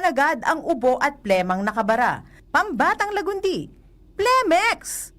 Iwasan agad ang ubo at plemang nakabara. Pambatang Lagundi, Plemex!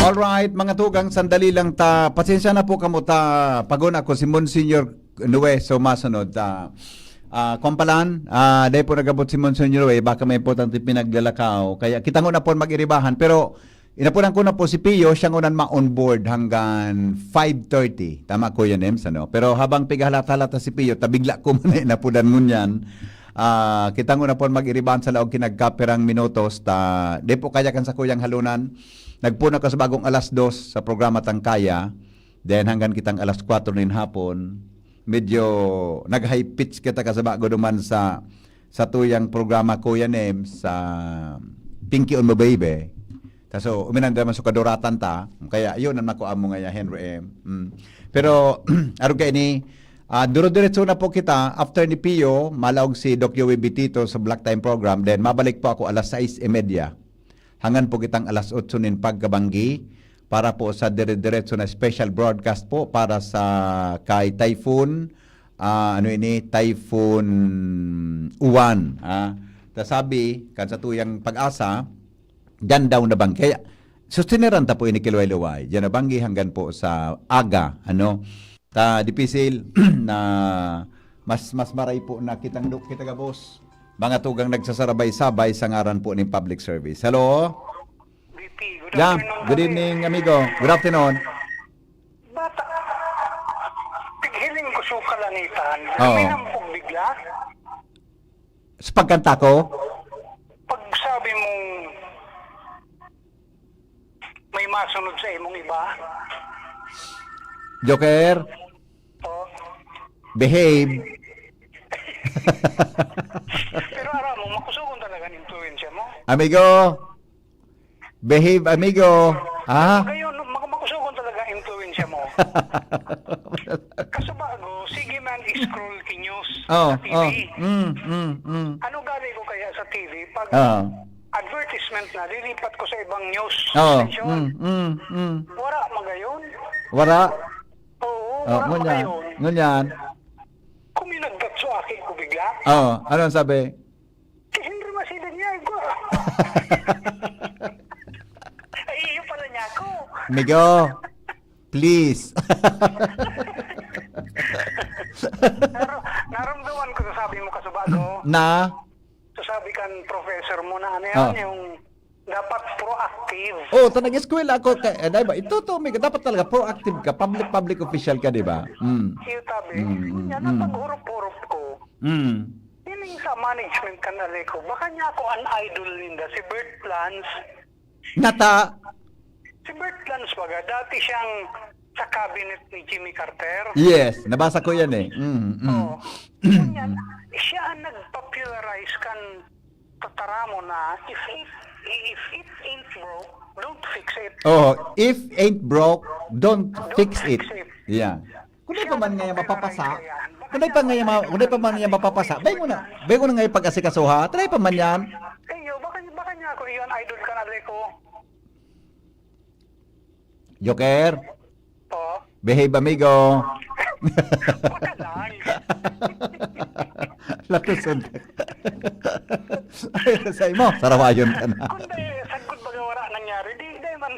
Alright, mga tugang, sandali lang ta. Pasensya na po kamo ta. Pagod ako si Monsignor Nue so masunod. Kumpalan, dahil po nagabot si Monsignor Nue, baka may importante pinaglalakaw. Kaya kita na po mag-iribahan. Pero inapunan ko na po si Pio, siya ngunan ma-on board hanggang 5:30. Tama ko yan, Ems, ano? Pero habang pigahalata-halata si Pio, tabigla ko man inapunan ngunyan. Kita na po mag-iribahan sa laog kinagkaperang minutos. Di po kaya kan sa kuyang halunan. Nagpuna ka sa bagong alas 2 sa programa Tangkaya. Then hanggang kitang alas 4 rin hapon. Medyo nag-high pitch kita ka sa bago duman sa tuyang programa Kuya Nem sa Pinky on My Baby. So, uminan naman sa kaduratan ta. Kaya yun ang nakuha mo ngayon, Henry M. Pero, araw kayo ni, duro-diretso na po kita. After ni Pio, malaog si Doc Yowie Bitito sa Black Time Program. Then, mabalik po ako alas 6:30. Hangan po kitang alas 8 nin pagkabanggi para po sa dire-diretso na special broadcast po para sa kay Typhoon Typhoon Uwan. Sabi kan sa tuyang Pag-asa dan daw na banggi. Kaya sustineran ta po ini kilway-luway. Diyan na banggi hanggan po sa aga dipisil na mas maray po na kita gabos. Mga tugang nagsasarabay-sabay sa ngaran po ng public service. Hello? VP, good Yeah, afternoon. good evening, amigo. Good afternoon. Bata, tighiling ko sa kalanitan. Oo. May nampog bigla. Sa pagkanta ko, Pag sabi mong may masunod sa imong iba, Joker, oh, behave. pero aram mo, makusugon talaga ng influensya mo. Amigo, behave, amigo. Ngayon, makusugon talaga ang influensya mo. Kasabago, sige man, scroll ki news sa TV. Ano gali ko kaya sa TV? Pag advertisement na, lilipat ko sa ibang news station. Wala magayon. Wala. Oo, wala magayon. Ngunyan. Kuminagdat sa akin ko bigla. Ano ang sabi? Kaya hindi masilin niya ko. Ay, iyo pala niya ako. Amigo, please. Naramdaman ko sa sabi mo kasabago. Na? Sasabi kan professor mo na ano yan, yung dapat proactive. Tanang eskwela ako. Ito amigo, dapat talaga proactive ka. Public official ka, di ba? Iyo tabi, yan ang pag-hurup-hurup ko. Hiling sa management kanali ko, baka niya ako an idol ninda, si Bert Plans. Nata. Si Bert Plans baga, dati siyang sa cabinet ni Jimmy Carter. Yes, nabasa ko yan eh. Oo. Yan, siya ang nag-popularize kan tataramo na if it ain't broke, don't fix it. If ain't broke, don't fix it. fix it. Yeah. Kung di pa man ngayon mapapasa, Kung di pa man ngayon mapapasa, bay ko na ngayon pag-asikasuha, try pa man yan. Kayo, baka niya ako iyon idol kanali ko. Joker, Oo. behave amigo. Baka lang. Latusod. Ay, sa imo, sarawayon ka na. Kundi, sagkot baga wala nangyari, di man.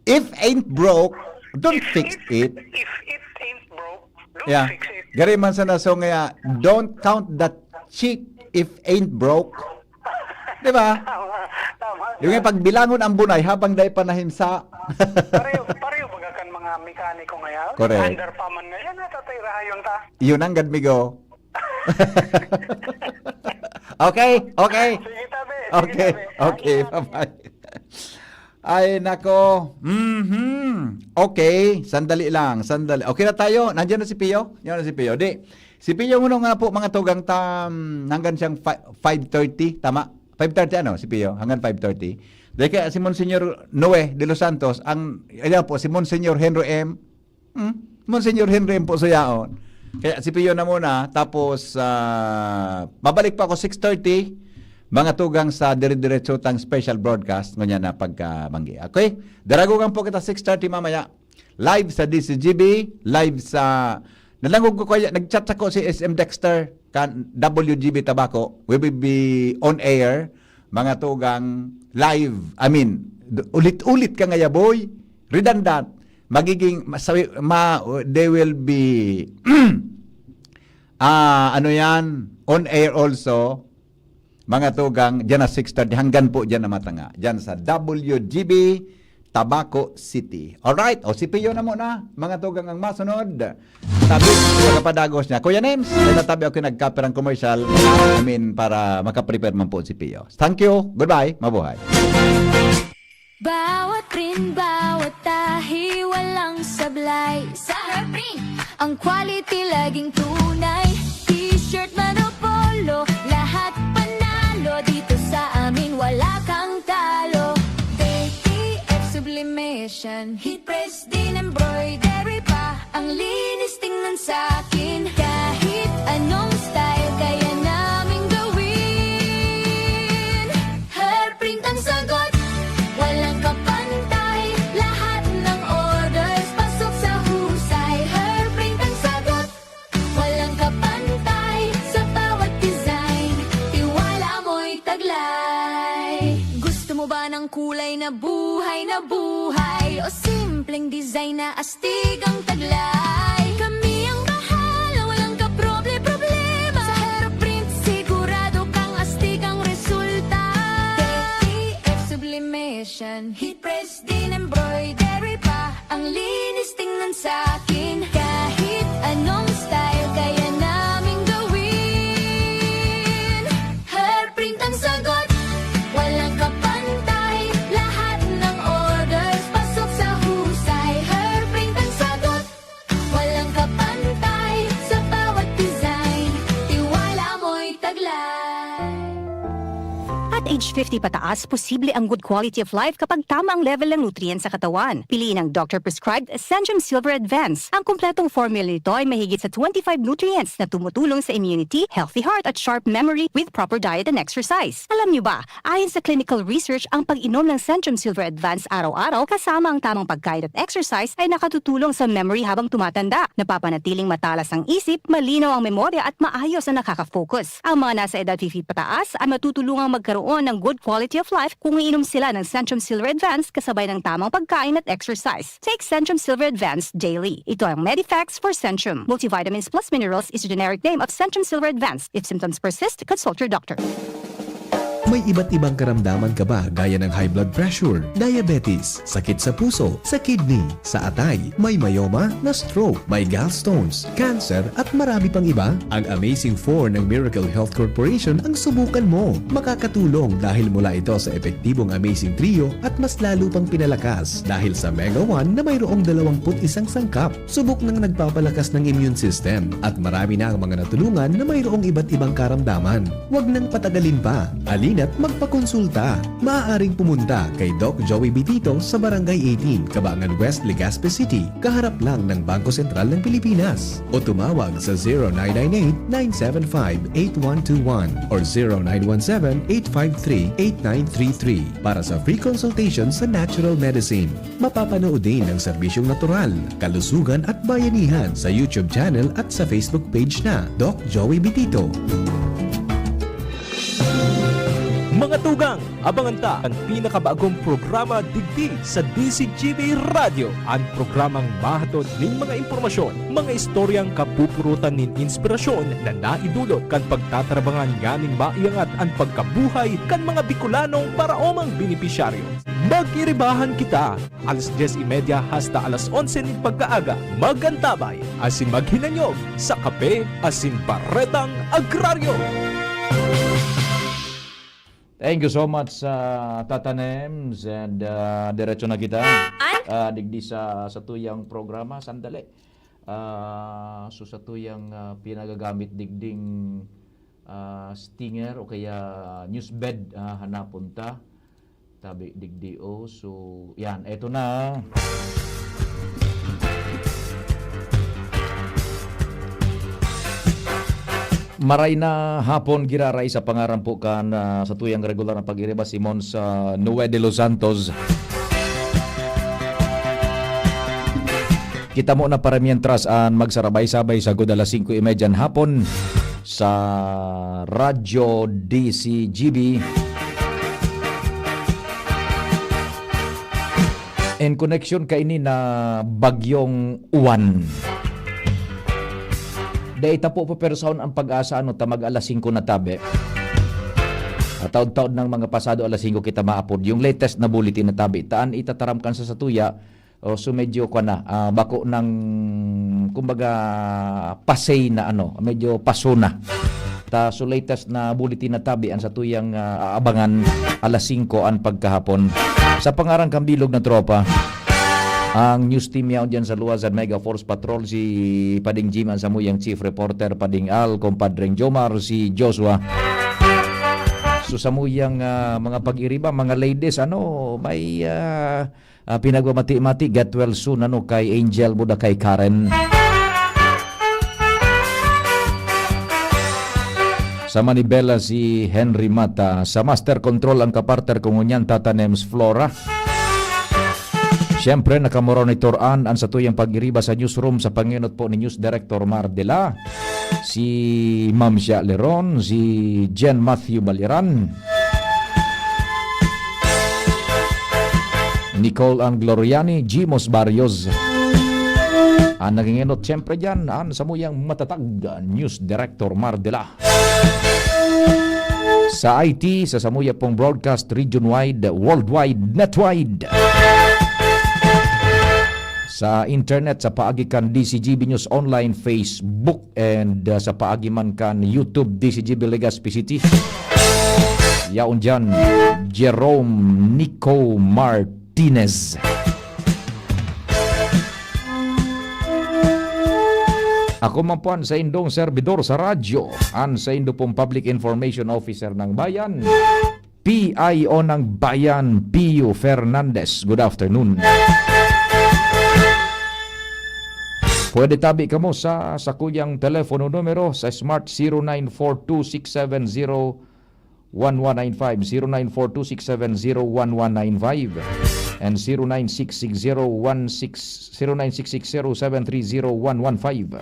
If ain't broke, don't fix it. If it ain't broke, don't Yeah. fix it. Gari man sa naso nga, don't count that cheap if ain't broke. Di ba? Tama. Yung nga pagbilangon ang bunay habang dahil panahimsa. pareho baga kan mga mekaniko ngayon. Correct. Under pa man ngayon, natatay rahayon ta. Yun ang gadmigo. Okay. Sige tabi. Okay, okay, bye-bye. Ay, nako. Okay, sandali lang, sandali. Okay na tayo. Nandiyan na si Pio? Yan na si Pio. Di, si Pio muna nga po mga tugang hanggang siyang 5:30, tama? 5:30 ano, si Pio? Hanggang 5:30. Dahil kaya si Monsignor Noe de los Santos, ayan po, si Monsignor Henry M. Monsignor Henry M po suyaon. Kaya si Pio na muna, tapos babalik pa ako 6:30, mga tugang sa dire-diretso tang special broadcast ngonya na pagkamanggi. Okay? Daragogan po kita 6:30 mamaya. Live sa DCGB, live sa nalangog ko kaya nag-chat ako si SM Dexter kan WGB Tabaco. We will be on air mga tugang live. I mean, ulit-ulit ka ngaya boy. Redundant. Magiging they will be ano yan, on air also. Mga tugang, dyan na 6:30, hanggang po dyan na matanga. Dyan sa WGB, Tabaco City. Alright, o si Pio na muna. Mga tugang ang masunod. Tabi, pagkapadagos niya. Kuya Nems, natabi ako nagkaperang commercial. Para makaprepare man po si Pio. Thank you. Goodbye. Mabuhay. Bawat print, bawat tahi, walang sablay. Sa Herprint, ang quality laging tunay. T-shirt man o polo, lahat panalo. Dito sa amin, wala kang talo. ATF sublimation, heat press din embroidery pa. Ang linis tingnan sa'kin, kahit anong style kaya namin gawin. Herprint ang sagot, walang kapantay. Lahat ng orders pasok sa husay. Herprint ang sagot, walang kapantay. Sa bawat design, tiwala mo'y taglay. Gusto mo ba ng kulay na buhay na buhay? O simpleng design na astig ang taglay? Kami ang bahala, walang kaproble-problema. Sa Herprint, sigurado kang astig ang resulta. ATF sublimation, heat press din embroidery pa. Ang linis tingnan sa'kin, kahit anong style kaya namin gawin. Herprint ang sagot, walang kapantay. Lahat ng orders pasok sa husay. Herprint ang sagot, walang kapantay. Sa bawat design, tiwala mo'y taglay. At age 50 pataas, posible ang good quality of life kapag tama ang level ng nutrients sa katawan. Piliin ang doctor-prescribed Centrum Silver Advance. Ang kumpletong formula nito ay mahigit sa 25 nutrients na tumutulong sa immunity, healthy heart at sharp memory with proper diet and exercise. Alam niyo ba, ayon sa clinical research, ang pag-inom ng Centrum Silver Advance araw-araw kasama ang tamang pagkain at exercise ay nakatutulong sa memory habang tumatanda. Napapanatiling matalas ang isip, malinaw ang memorya at maayos na nakaka-focus. Ang mga nasa edad 50 pataas ay matutulungang magkaroon ng good quality of life kung iinom sila ng Centrum Silver Advance kasabay ng tamang pagkain at exercise. Take Centrum Silver Advance daily. Ito ang Medifax for Centrum. Multivitamins plus minerals is a generic name of Centrum Silver Advance. If symptoms persist, consult your doctor. May iba't ibang karamdaman ka ba gaya ng high blood pressure, diabetes, sakit sa puso, sa kidney, sa atay, may myoma, na stroke, may gallstones, cancer at marami pang iba? Ang Amazing 4 ng Miracle Health Corporation ang subukan mo. Makakatulong dahil mula ito sa epektibong Amazing Trio at mas lalo pang pinalakas dahil sa Mega 1 na mayroong 21 sangkap. Subok ng nagpapalakas ng immune system at marami na ang mga natulungan na mayroong iba't ibang karamdaman. Huwag nang patagalin pa. At magpakonsulta. Maaaring pumunta kay Doc Joey Bitito sa Barangay 18, Cabangan West, Legazpi City, kaharap lang ng Bangko Sentral ng Pilipinas. O tumawag sa 0998-975-8121 or 0917-853-8933 para sa free consultation sa natural medicine. Mapapanood din ang serbisyong natural, kalusugan at bayanihan sa YouTube channel at sa Facebook page na Doc Joey Bitito. Mga tugang, abangan ta ang pinakabagong programa digdi sa DCGB Radio. Ang programang mahatod ning mga impormasyon, mga istoryang kapupurutan nin inspirasyon na naidulot kan pagtatrabangan nganing maiangat ang pagkabuhay kan mga Bicolanong paraomang benepisyaryo. Mag-iribahan kita, alas 10:30 hasta alas 11 ning pagkaaga. Magantabay, asin maghinanyog sa Kape Asin Paretang Agraryo. Thank you so much Tata Nems, and diretso na kita. Digdi sa tuyang programa sandali. So sa tuyang pinagagamit digding stinger o kaya newsbed hanapunta tabi digdi o. So yan, eto na. Maray na hapon giraray sa pangarampo kan sa tuyang regular na pag-iriba Simon sa Nue de los Santos. Kita mo na para mientras magsarabay-sabay sa good alas 5:30 hapon sa Radyo DCGB. In connection kaini na bagyong Uwan. Dahita po pero sound ang pag-asa tamag alas 5 na tabi. Taod-taod ng mga pasado alas 5 kita maapod. Yung latest na bulletin na tabi. Taan itataramkan sa satuya. So medyo bako ng kumbaga pasay na medyo paso na. So latest na bulletin na tabi ang satuyang aabangan alas 5 ang pagkahapon. Sa pangarang kambilog na tropa. Ang news team yaw dyan sa Luwazan Mega Force Patrol, si Pading Jim, ang samuyang chief reporter, Pading Al, kumpadreng Jomar, si Joshua. So samuyang mga pag-iriba, mga ladies, may pinagmamati-mati, get well soon, kay Angel, buda kay Karen. Sa Manibela, si Henry Mata. Sa Master Control, ang kaparter kungunyan, Tata Nems Flora. Siyempre, nakamonitoran ang satuyang pag-iriba sa newsroom sa panginot po ni News Director Mardela, si Ma'am Shia Leron, si Jen Matthew Baliran, Nicole Angloriani, Jimos Barrios. Ang naginginot siyempre dyan, ang samuyang matatag News Director Mardela. Sa IT, sa samuya pong broadcast region-wide, worldwide, netwide. Sa internet, sa paagi kan DCGB News Online, Facebook, and sa paagi man kan YouTube, DCGB Legazpi City. Yaon dyan, Jerome Nico Martinez. Ako man po sa indong servidor sa radyo, sa indo pong Public Information Officer ng Bayan, PIO ng Bayan, Pio Fernandez. Good afternoon. Pwede tabi ka mo sa kuyang telepono numero sa Smart 0942-670-1195, 0942-670-1195, and 096660-730-115.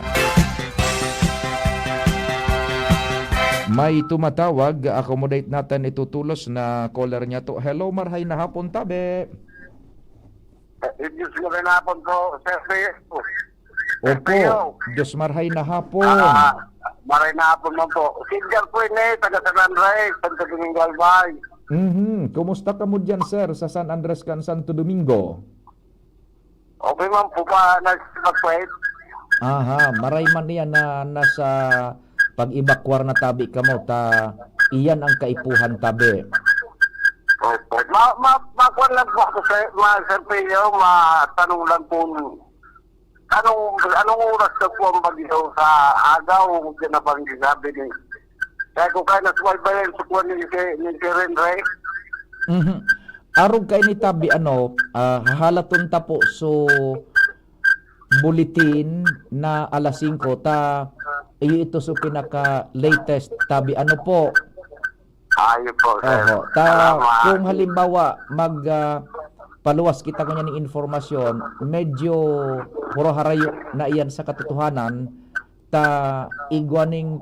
May tumatawag, accommodate natin itutulos na caller niya to. Hello, marhay na hapon tabi. Diyos ko rin hapon ko, Sir Leo. Opo, Diyos marhay na hapon. Maray na hapon mo po. Sinjar po taga San Andres, Santo Domingo Albay. Kumusta ka mo dyan, sir, sa San Andres kan Santo Domingo? Okay man po pa, nag-pwede. Aha, maray man niya na nasa pag-ibakwar na tabi ka mo, iyan ang kaipuhan tabi. Okay. Makuan lang po ako, Sir Pio, matanong lang po. Anong oras na po ang bagyo sa agaw na bang ginabi ni? Kaya kung kaya nasuwalbayan sa kuwan ni Karen Ray? Arog kayo ni tabi, hahalaton ta po so bulletin na alas 5 ito so pinaka-latest tabi. Po? Ayun po, sir. Kung halimbawa paluwas kita ko niya ng informasyon, medyo puro harayo na iyan sa katotohanan, igwaning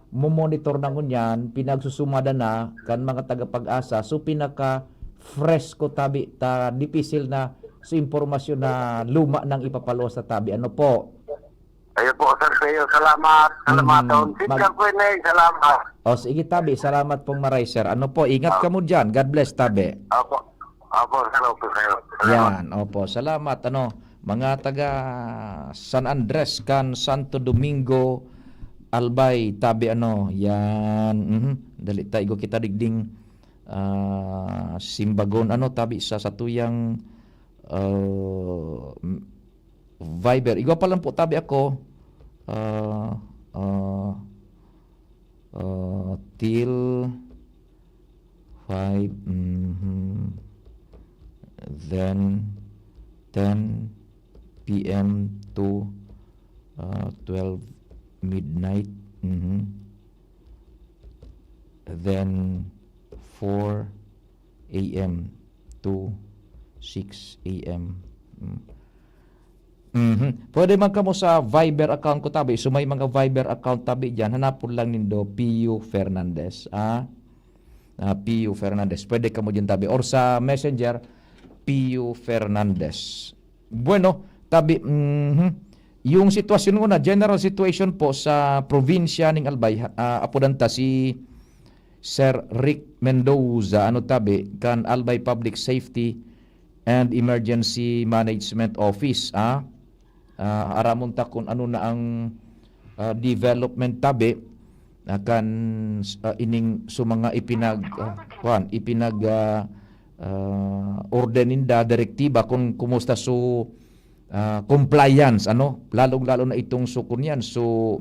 monitor na ngunyan, pinagsusumada na kan mga tagapag-asa, so pinaka-fresh ko tabi, dipisil na sa impormasyon na luma ng ipapaluwas sa tabi. Po? Ayun po, Sir Pio. Salamat. Salamat. Salamat. Sige tabi, salamat pong maray, sir. Po? Ingat ka mo dyan. God bless, tabi. Opo, sir. Yan, opo. Salamat, mga taga San Andres kan Santo Domingo Albay tabi ano yan dali tayo kita digding simbagon ano tabi sa satuyang Viber igwa pa lang po tabi ako till 5 then 10 p.m. to 12 midnight then 4 a.m. to 6 a.m. Pwede man kamo sa Viber account ko tabi. So may mga Viber account tabi diyan. Hanapon lang nindo Pio Fernandez. Pio Fernandez. Pwede kamo diyan tabi or sa Messenger Pio Fernandez. Bueno, tabi yung sitwasyon mo na general situation po sa probinsya ning Albay apodanta si Sir Rick Mendoza ano tabi kan Albay Public Safety and Emergency Management Office aramon ta kung ano na ang development tabi kan ining so mga ipinag ordeninda direktiba kung kumusta so compliance lalong-lalo na itong sukunyan so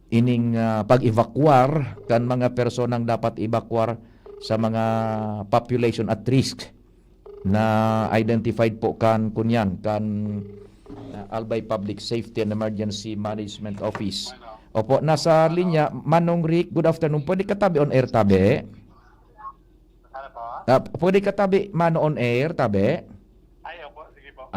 ining pag-evacuar kan mga personang dapat evacuar sa mga population at risk na identified po kan kunyan kan Albay Public Safety and Emergency Management Office. Opo, nasa linya Manong Rick, good afternoon. Pwede ka tabi on air tabi? Pwede ka tabi mano on air tabi?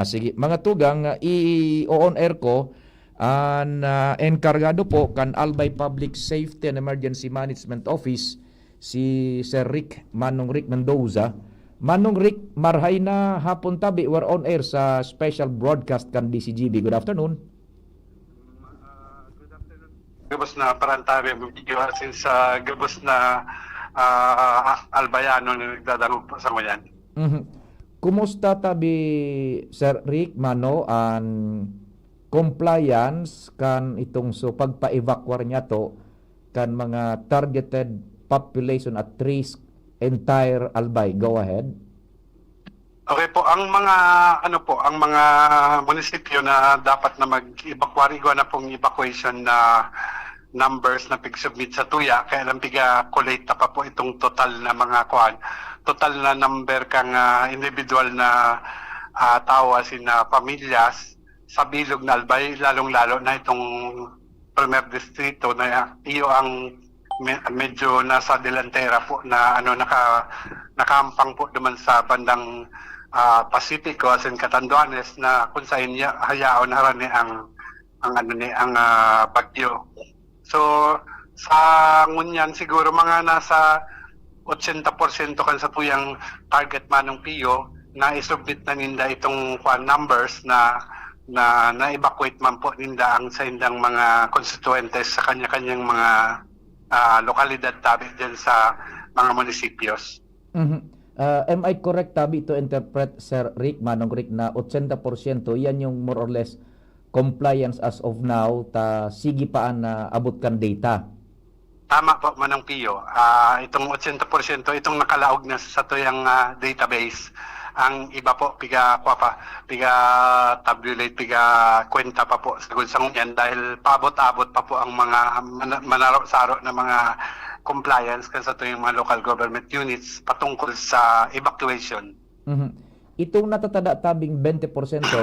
Sige. Mga tugang, i-on air ko ang enkargado po kan Albay Public Safety and Emergency Management Office si Sir Rick, Manong Rick Mendoza. Manong Rick, marhay na hapon tabi. We're on air sa special broadcast kan DCGB. Good afternoon. Good afternoon. Gabos na parantabi since gabos na albayano na nagdadangog po sa ngayon. Kumusta tabi Sir Rick Mano ang compliance kan itong so pagpa-evacuate niya to kan mga targeted population at risk entire Albay? Go ahead. Okay po, ang mga munisipyo na dapat na mag-evacuate na pong evacuation na numbers na pig-submit sa tuya, kaya lang piga-collate na pa po itong total na mga total na number kang individual na tao asin na pamilyas sa bilog na Albay, lalong-lalo na itong Primer Distrito na iyo ang medyo nasa delantera po na nakampang po naman sa bandang Pasipiko asin Catanduanes na kung saan hayaon harani ang bagyo. So sa ngunyan siguro mga nasa 80% kan sa tuyang target manong PIO na isubmit na ninda itong numbers na evacuate man po ninda ang sa indang mga constituentes sa kanya-kanyang mga lokalidad tabi dyan sa mga munisipios. Am I correct tabi to interpret Sir Rick, Manong Rick, na 80% yan yung more or less compliance as of now ta sige paan na abot kan data? Tama po Manong Pio. Itong 80% itong nakalaog na sa tuyang database. Ang iba po piga tabulate, piga kwenta pa po sa gunsang yan dahil paabot-abot pa po ang mga manaro-saro na mga compliance kan sa tuyang mga local government units patungkol sa evacuation. Itong natatada tabing 20%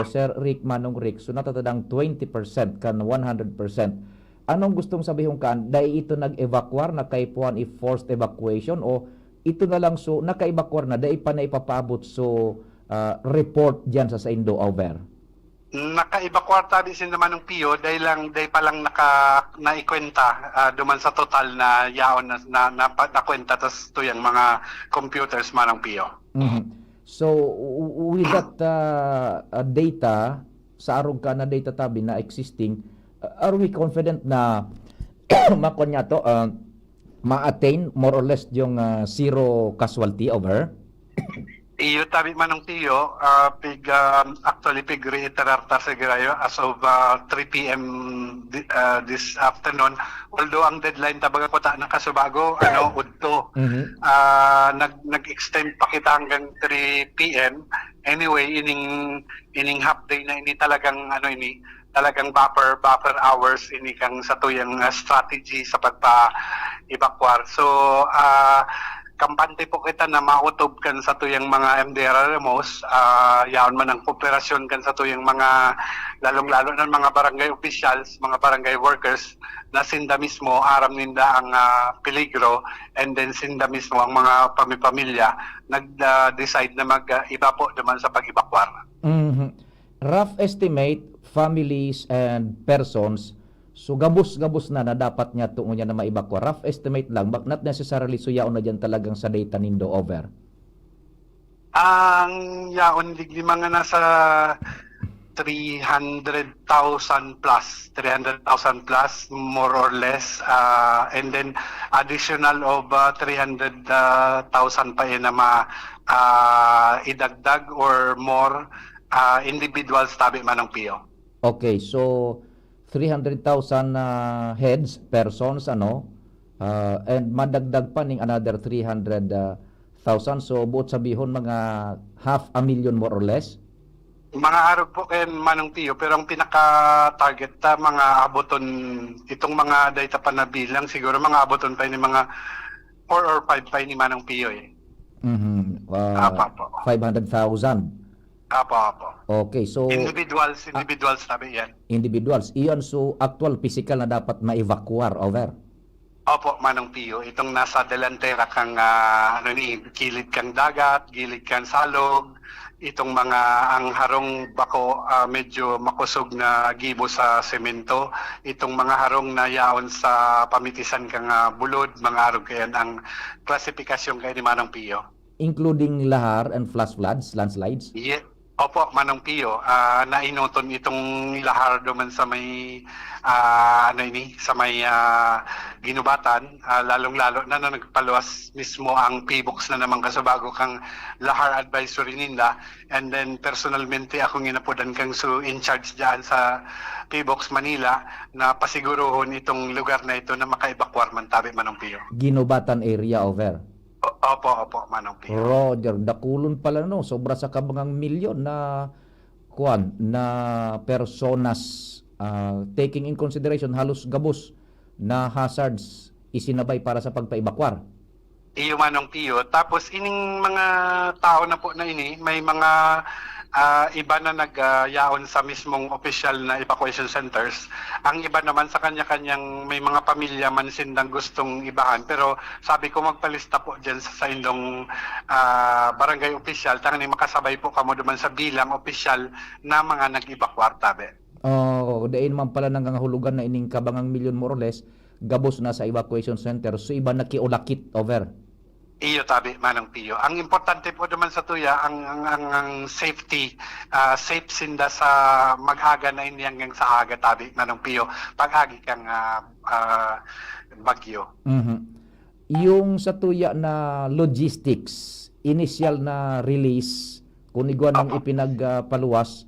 Sir Rick, Manong Rick, so natatadang 20% kan 100%. Anong gustong sabihin kan? Dahil ito nag-evacuar na kay puan forced evacuation o ito na lang so naka-evacuar na dahil pa na ipapaabot so report dyan sa Indo over? Naka-evacuar tabi sin naman ng PIO dahil pa lang naikwenta duman sa total na yaon na nakwenta tas to yung mga computers man ng PIO. So with that data sa arog ka na data tabi na existing, are we confident na makon niya to ma-attain more or less yung zero casualty over? Iyo tabi manong tiyo, actually pig reiterar ta sa girayo as of 3 p.m. This afternoon. Although ang deadline tabaga ko ta ng kasubago, udto. Nag-extend pa kita hanggang 3 p.m. Anyway, ining half day na ini talagang talagang buffer hours ini kang satuyang strategy sa pagpa-evacuate. So, kampante po kita na mautob kan sa tuyang mga MDRRMOs, yaon man ang kooperasyon kan sa tuyang mga, lalong-lalo ng mga barangay officials, mga barangay workers, na sinda mismo, aram ninda ang peligro, and then sinda mismo ang mga pamilya, nag-decide na mag-iba po naman sa pag-evacuar. Rough estimate, families and persons, so gabos-gabos na dapat niya tuon niya na maibakwa. Rough estimate lang, but not necessarily so yaon na dyan talagang sa data nindo over. Ang yaon ligli mga nasa 300,000 plus, more or less, and then additional of 300,000 pa yun na idagdag or more individuals tabi man ng PIO. Okay, so 300,000 heads, persons, and madagdag pa ning another 300,000. So, buot sabihon mga 500,000 more or less? Mga araw po kayo manong tiyo, pero ang pinaka-target mga aboton, itong mga data pa na bilang, siguro mga aboton pa ni mga 4 or 5 pa ni manong piyo eh. 500,000. Apo. Okay, so Individuals sabi yan. individuals. Iyon, so actual physical na dapat ma-evacuar, over. Opo, manong piyo. Itong nasa delantera kang kilid kang dagat, gilid kang salog, itong mga ang harong bako medyo makusog na gibo sa semento, itong mga harong na yaon sa pamitisan kang bulod, mga harong kayan ang klasifikasyon kay ni manong piyo. Including lahar and flash floods, landslides? Yeah. Opo, manong piyo, nainoton itong lahar doon sa may sa may ginubatan, lalong-lalo na nagpaluwas mismo ang PBOX na naman kasubago kang lahar advisory nila, and then personalmente akong ginapudan kang in charge diyan sa PBOX Manila na pasiguruhon itong lugar na ito na maka-evacuar man tabi manong piyo. Ginubatan area, over. Opo, manong piyo. Roger, dakulon pala sobra sa kabangang milyon na personas, taking in consideration halos gabos na hazards isinabay para sa pagpa-evacuar. Iyo manong piyo. Tapos ining mga tao na po na ini, may mga iba na nagyaon sa mismong official na evacuation centers. Ang iba naman sa kanya-kanyang may mga pamilya man sindang gustong ibahan. Pero sabi ko magpalista po dyan sa indong barangay official. Tangan makasabay po kamo duman sa bilang official na mga nag-evacuar tabi. Dain man pala nangangahulugan na ining kabangang milyon more or less, gabos na sa evacuation center. So iba nakiulakit, over. Iyo tabi manong piyo. Ang importante po naman sa tuya ang safety, safe sinda sa mag-aga na hindi hanggang sa aga tabi manong piyo. Pag-agi kang bagyo. Yung sa tuya na logistics, initial na release, kung iguan ng ipinagpaluwas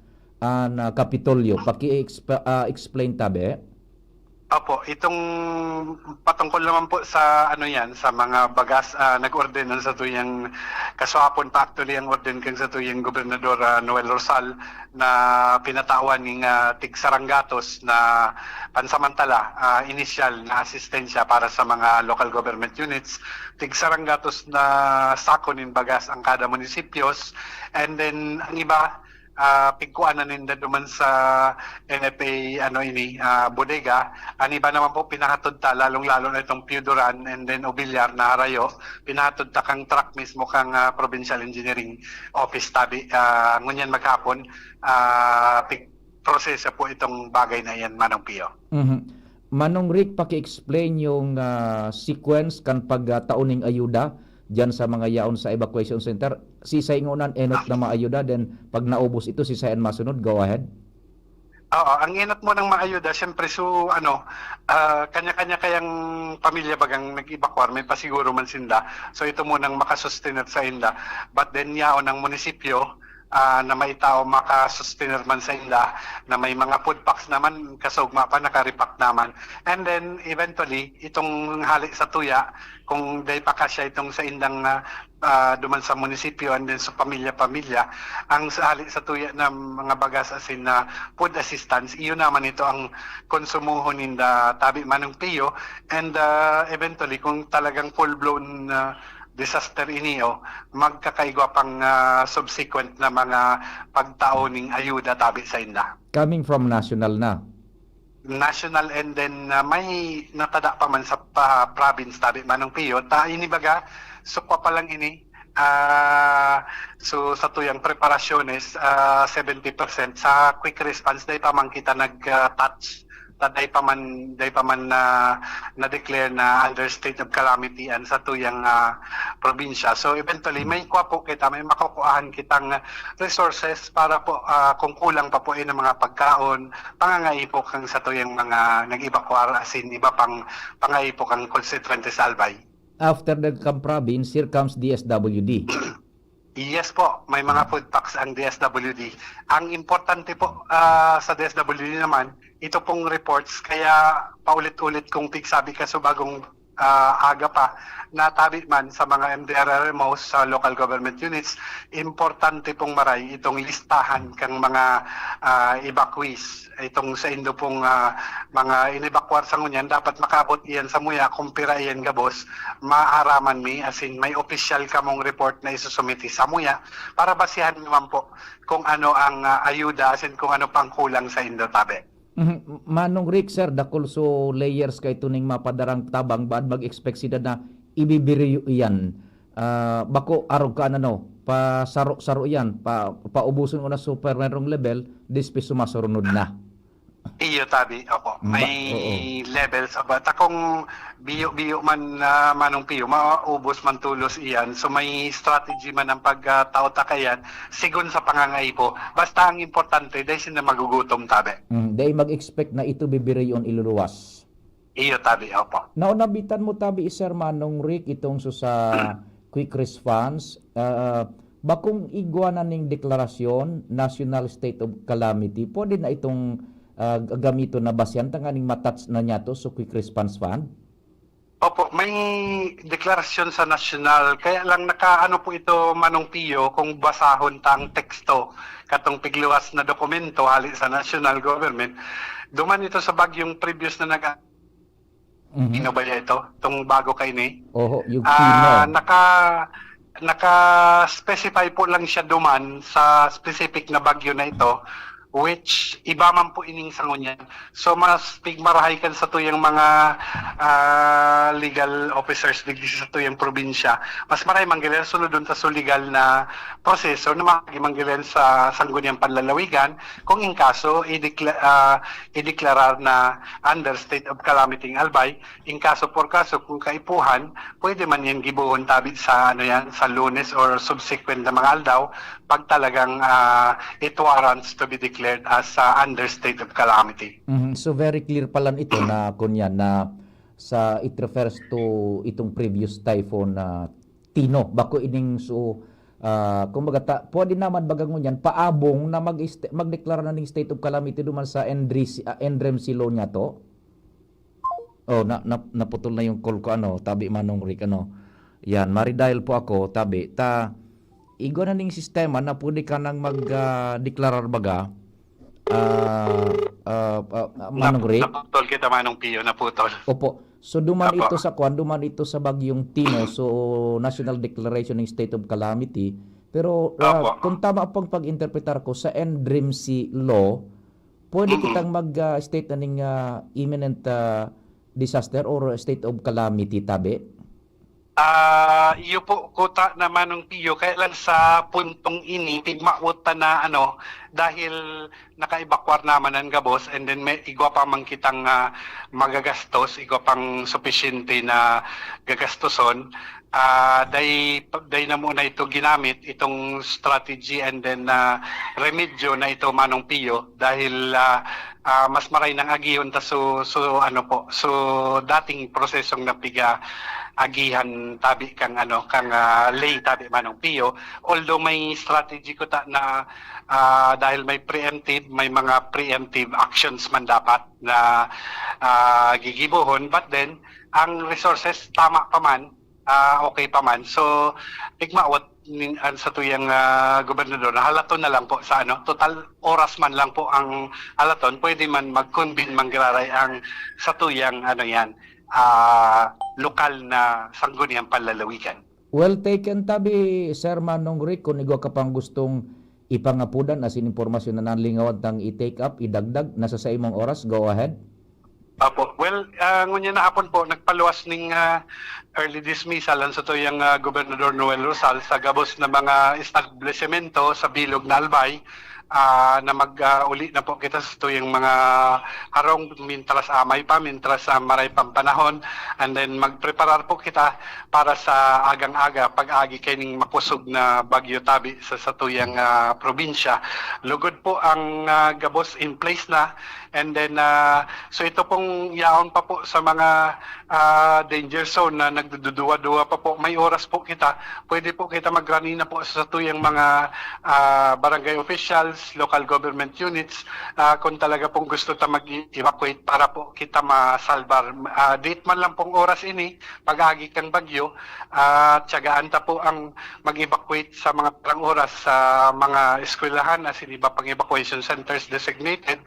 na Kapitolyo, paki-explain tabi. Opo, itong patungkol naman po sa sa mga bagas, nag-ordenan sa tuyang kaswapon pa actually ang orden kang sa tuyang Gobernador Noel Rosal na pinatawan ng tig Sarangatos na pansamantala initial na asistensya para sa mga local government units, tig Sarangatos na sako nin bagas ang kada munisipios, and then ang iba pigkuan na ninda duman sa NFA bodega. Ani ba naman po pinahatod ta lalong-lalo na itong Piudoran and then Obilyar na Harayo, pinahatod ta kang truck mismo kang Provincial Engineering Office tabi. Ngunyan maghapon proseso po itong bagay na yan manong Pio. Manong Rick, paki-explain yung sequence kan pagtauning ayuda diyan sa mga yaon sa evacuation center. Si saingonan enot na maayuda, then pag naubos ito si sayan masunod. Go ahead. Oo, ang inat mo ng maayuda, siyempre kanya-kanya kayang pamilya bagang nag-evacuar, may pasiguro man sinda. So ito munang makasustenat sa inda. But then yao ng munisipyo, na may tao makasustenat man sa inda, na may mga food packs naman, kasugma pa, nakaripak naman. And then eventually, itong hali sa tuya, kung day pa kasya itong sa indang duman sa munisipyo and then sa pamilya-pamilya, ang hali sa tuya ng mga bagas asin na food assistance, iyon naman ito ang konsumuhon ninda tabi manong piyo. And eventually, kung talagang full-blown disaster iniyo, magkakaigwa pang subsequent na mga pagtaoning ayuda tabi sa inda. Coming from national na. National and then may natada pa man sa province tabi manong piyo inibaga sukwa pa lang ini so sa tuyang preparasyones 70% sa quick response day pa man kita nag-touch day pa man na-declare na under state of calamity an sa tuyang probinsya. So eventually may kuha kita, may makukuhaan kitang resources para po kung kulang pa po ng mga pagkaon, pangangaipok ang sa tuyang mga nag-evacuar asin iba pang pangaipok ang constituente sa Albay. After the province, here comes DSWD. Yes po, may mga food packs ang DSWD. Ang importante po sa DSWD naman, ito pong reports, kaya paulit-ulit kong pigsabi ka so bagong aga pa, natabi man sa mga MDRRMOs sa local government units, importante pong maray itong listahan kang mga evacuees. Itong sa indo pong mga inevacuar sa ngunyan, dapat makabot iyan sa muya, kumpira iyan gabos, maaraman mi, as in may official kamong report na isusumiti sa muya, para basihan naman po kung ano ang ayuda, as in kung ano pang kulang sa indo tabi. Manong Rick, sir, dakol so layers kay tuning mapadarang tabang baad mag-expect sila na ibibiriyo iyan. Bako arog ka pa saro-saro yan, paubuson ko na super merong level, dispe sumasurunod na. Iyo tabi, opo. May levels aba. Kung biyo man manong piyo, maubos man tulos iyan. So may strategy man ang pagtao-takayan, sigun sa pangangaipo. Basta ang importante, dahil sila magugutom tabi. Dahil mag-expect na ito bibiriyon iluluwas. Iyo tabi, opo. Naunabitan mo tabi, Sir Manong Rick, itong sa quick response. Bakong igwa na ning deklarasyon, National State of Calamity, pwede na itong gamito na basyan tanganing matats na niya to so quick response fund? Opo, may deklarasyon sa national, kaya lang nakaano po ito Manong Pio kung basahon tang teksto katong pigluwas na dokumento hali sa national government. Duman ito sa bagyong previous na Ino ba ito? Itong bago kay ni? Oho, yung Pino. Naka-specify po lang siya duman sa specific na bagyo na ito, which iba man po ining sangon yan. So mas pigmarahay kan sa tuyang mga legal officers digdi sa tuyang probinsya. Mas maray manggilan sunod dun sa legal na proseso na manggilan sa sangguniang panlalawigan kung in kaso i-deklarar na under state of calamity ang Albay. In kaso por kaso kung kaipuhan, pwede man yan gibuhon tabit sa sa Lunes or subsequent na mga aldaw pag talagang it warrants to be declared as under state of calamity. So very clear pala ito na kunyan na it refers to itong previous typhoon na Tino. Bako ining kumbaga pwede naman bagang ngunyan paabong na magdeklara na ning state of calamity duman sa Endrem Silo niya to. Oh, naputol na yung call ko tabi Manong Rick Yan, maridahil po ako tabi igo na ning sistema na pwede ka nang mag-deklarar baga Manong Rick. Naputol kita Manong Pio, naputol. Opo. So duman ito sa bagyong Tino, so National Declaration ng State of Calamity. Pero kung tama pang pag-interpretar ko sa NDRIMC law, pwede kitang mag-state na ng imminent disaster or state of calamity tabi? Iyo po kuta naman ng Pio, kaya lang sa puntong ini tigmauta na dahil naka-evacuar naman ang gabos and then may igwa pa man kitang magagastos, igwa pang sufficiente na gagastoson. day na muna ito ginamit, itong strategy and then remedyo na ito Manong Pio dahil mas maray ng agiyon ta so dating prosesong napiga agihan tabi kang lay tabi Manong Pio, although may strategy ko ta na dahil may mga preemptive actions man dapat na gigibuhon, but then ang resources tama pa man, okay pa man. So, igmaot sa tuyang gobernador na halaton na lang po sa total oras man lang po ang halaton, pwede man mag-convene manggararay ang sa tuyang lokal na sangguniang panlalawigan. Well taken tabi, Sir Manong Rick, kung igwa ka pang gustong ipangapudan as informasyon na nanlingawad tang i-take up, idagdag, nasa sa imong oras, go ahead. Apo. Well, ngunya na hapon po, nagpaluwas ng early dismissal sa tuyang Gobernador Noel Rosal sa gabos na mga establishmento sa Bilog na Albay, na mag-uli na po kita sa tuyang mga harong mintras amay pa, mintras maray pang panahon, and then magpreparar po kita para sa agang-aga pag-agi kining makusog na bagyo tabi sa tuyang probinsya. Lugod po ang gabos in place na, and then so ito pong yaon pa po sa mga danger zone na nagduduwa-duwa pa po, may oras po kita, pwede po kita magranina po sa tuyang mga barangay officials, local government units, kung talaga pong gusto ta mag-evacuate para po kita masalbar. Date man lang pong oras ini, pag-agi kang bagyo, tiyagaan ta po ang mag-evacuate sa mga parang oras sa mga eskwelahan as iba pang evacuation centers designated.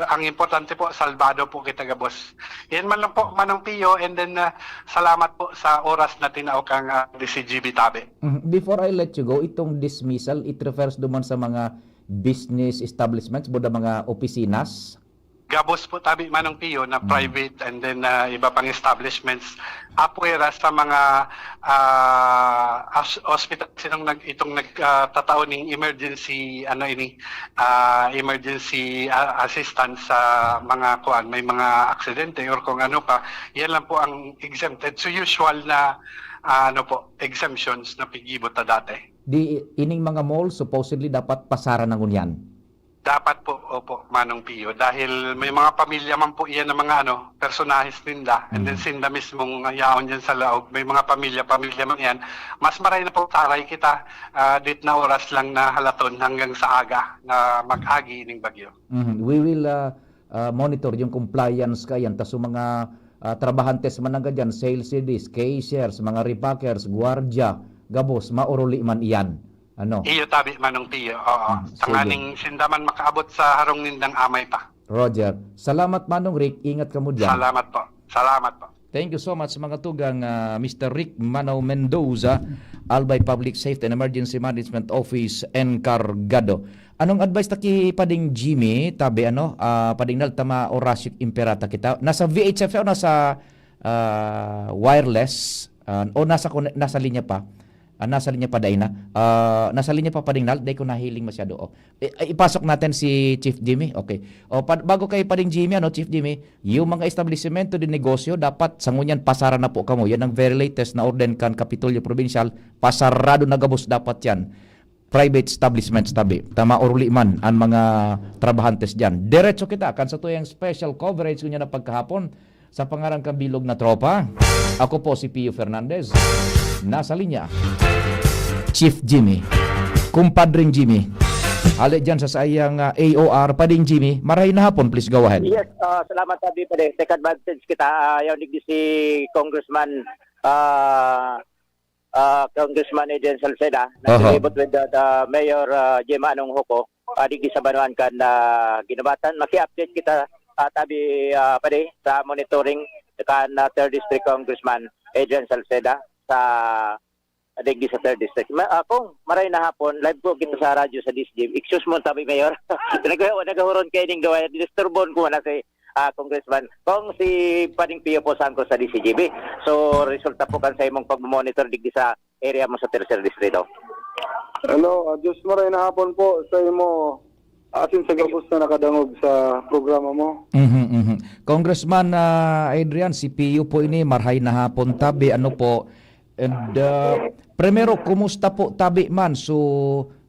Ang importante po, salbado po kita gabos. Yan man lang po, Manong Pio, and then salamat po sa oras na tinao kang DCGB tabi. Before I let you go, itong dismissal, it refers duman sa mga business establishments, buda mga opisines? Gabos po tabi Manong Pio na private and then iba pang establishments apwera sa mga hospital itong nagtatao ng emergency emergency assistance sa mga may mga aksidente or kung ano pa, yan lang po ang exempted. So usual na exemptions na pigibot ta dati. Di ining mga mall supposedly dapat pasara ng unyan. Dapat po, opo, Manong Pio, dahil may mga pamilya man po iyan ng mga personahes nila, and then sinda mismong yaon dyan sa laog, may mga pamilya man yan, mas maray na po taray kita, dit na oras lang na halaton hanggang sa aga na mag-agi ng bagyo. We will monitor yung compliance kayan, tas yung mga trabahantes man nga dyan, sales CDs, cashiers, mga repackers, guardia, gabos, mauruli man iyan. Iyo tabi Manong Pio, oo. Tanganing sindaman makaabot sa harong nindang amay pa. Roger. Salamat Manong Rick, ingat ka mo dyan. Salamat po. Salamat po. Thank you so much mga tugang Mr. Rick Manaw Mendoza, Albay Public Safety and Emergency Management Office encargado. Anong advice taki pading Jimmy, tabi pading naltama Horacio Imperata kita. Nasa VHF o nasa wireless o nasa linya pa? Nasa linya pa dahil na. Nasa linya pa pa rin dahil ko nahiling masyado. Ipasok natin si Chief Jimmy. Okay. Bago kay pa rin Jimmy, Chief Jimmy, yung mga establishmento din negosyo, dapat sangunyan pasara na po kamo. Yan ang very latest na orden kan Kapitolyo Provincial. Pasarado na gabos dapat yan. Private establishments tabi. Tama oruli man ang mga trabahantes dyan. Diretso kita kan sa tuyang special coverage kunya na pagkahapon sa pangarang kabilog na tropa. Ako po si Pio Fernandez. Nasa linya, Chief Jimmy, kumpadring Jimmy. Hali dyan sa sayang AOR, pading Jimmy. Marahin na hapon, please go ahead. Yes, salamat sabi pa din. Second advantage kita, yung digdi si Congressman Eden Salceda, nagsilibot with the Mayor Gemma Anong Hoko, digdi sa Banuan kan ginabatan. Maki-update kita tabi pa din sa monitoring kan 3rd District Congressman Eden Salceda sa digdi sa 3rd District. Kung maray na hapon, live po kita sa radyo sa DCGB. Excuse mo tabi Mayor. Nagahuron kayo ning gawa. Disturbon ko na si Congressman. Kung si Pading Pio po saan ko sa DCGB. So, resulta po kan sa imong pag-monitor digdi sa area mo sa 3rd District. Hello, Diyos maray na hapon po sa imo. Asin sa gabos na nakadangog sa programa mo. Congressman Adrian, si Pio po ini marhay na hapon tabi. And primero, kumusta po tabi man? So,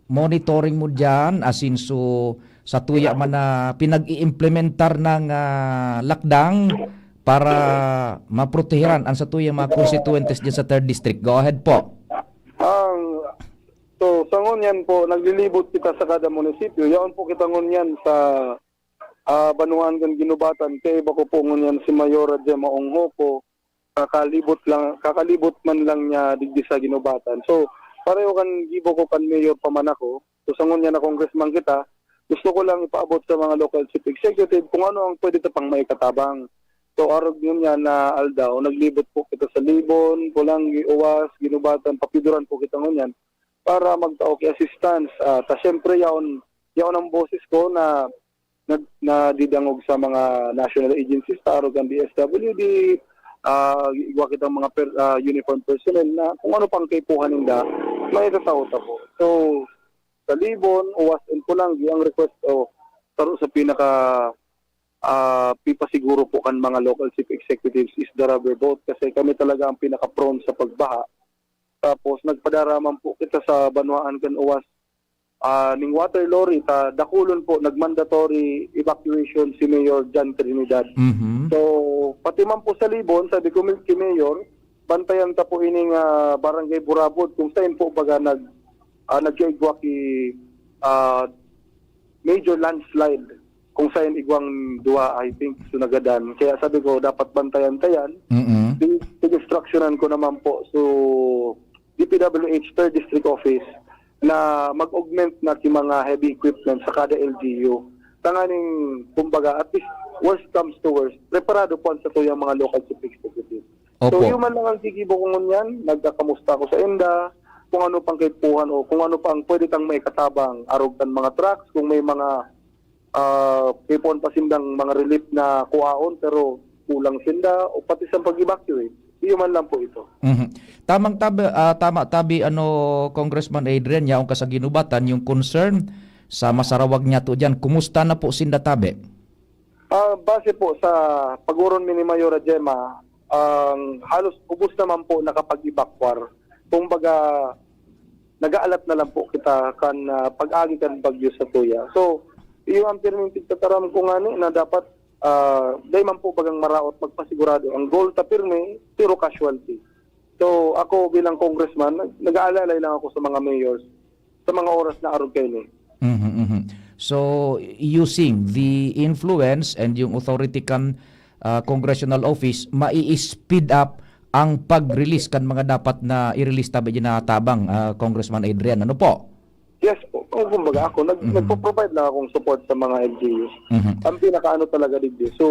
monitoring mo dyan, as in, so, sa tuya man na pinag-i-implementar ng lakdang para maprotehiran ang sa tuya mga constituentes dyan sa 3rd District. Go ahead po. So, sa ngunyan po, naglilibot kita sa kada munisipyo. Yaon po kita ngunyan sa Banuan kan Ginubatan. Kaya iba ko po ngunyan si Mayora Gemma Ongho po. Kakalibot man lang niya digdi sa Ginubatan. So, pareho kan gibo ko kan mayor pa man ako. So, sa ngunyan na congressman kita, gusto ko lang ipaabot sa mga local chief executive kung ano ang pwede pang may katabang. So, arog yun yan na Aldao, naglibot po kita sa Libon, Pulangi, Uwas, Ginubatan, Papiduran po kita ngunyan para magtaok assistance. Ta syempre yaon ang boses ko na didangog sa mga national agencies, tarog ang DSWD, igwa kitang mga uniform personnel na kung ano pang kaipuhan nila, may tatawta po. So, sa Libon, Uwas, and Pulangi, ang request taro sa pinaka pipasiguro po kan mga local chief executives is the rubber boat kasi kami talaga ang pinaka-prone sa pagbaha. Tapos nagpadaraman po kita sa Banuan kan Uwas ning water lorry dakulon po nagmandatory evacuation si Mayor John Trinidad. So pati man po sa Libon sabi ko kay Mayor bantayan ta po ining barangay Burabod kung saan po baga nagkaigwa ki major landslide kung saan igwang duwa I think sunagadan kaya sabi ko dapat bantayan-tayan. Instructionan ko naman po so DPWH 3rd District Office na mag-augment na si mga heavy equipment sa kada LGU. Tanganing, kumbaga, at least worst comes to worst, preparado po sa tuyang mga local chief executive. So, yung man lang ang sikibo ko ngunyan, nagkakamusta ko sa ENDA, kung ano pang kaipuhan o kung ano pang pwede tang may katabang arugtan mga trucks, kung may mga kaipuhan pa sindang mga relief na kuhaon pero kulang sinda o pati sa pag-evacuate. Yung man lang po ito. Tama tabi Congressman Adrian yaong ka sa Ginubatan yung concern sa masarawag niya to diyan. Kumusta na po sinda tabi? Base po sa paguron ni Mayora Gemma, halos ubos naman po nakapag-evacuar. Kumbaga nag-aalat na lang po kita kan pag-agi kan bagyo sa tuya. So, yung ang permitted tataram ko nga na dapat dahil man po bagang maraot magpasigurado. Ang goal ta pirme, zero casualty. So ako bilang congressman, nag-aalalay lang ako sa mga mayors sa mga oras na arog kayo ni. So using the influence and yung authority kan congressional office, mai-speed up ang pag-release kan mga dapat na i-release tabi na tabang Congressman Adrian. Ano po? Yes po. Kumbaga ako, nagpo-provide lang akong support sa mga LGUs. Ang pinakaano talaga digdi. So,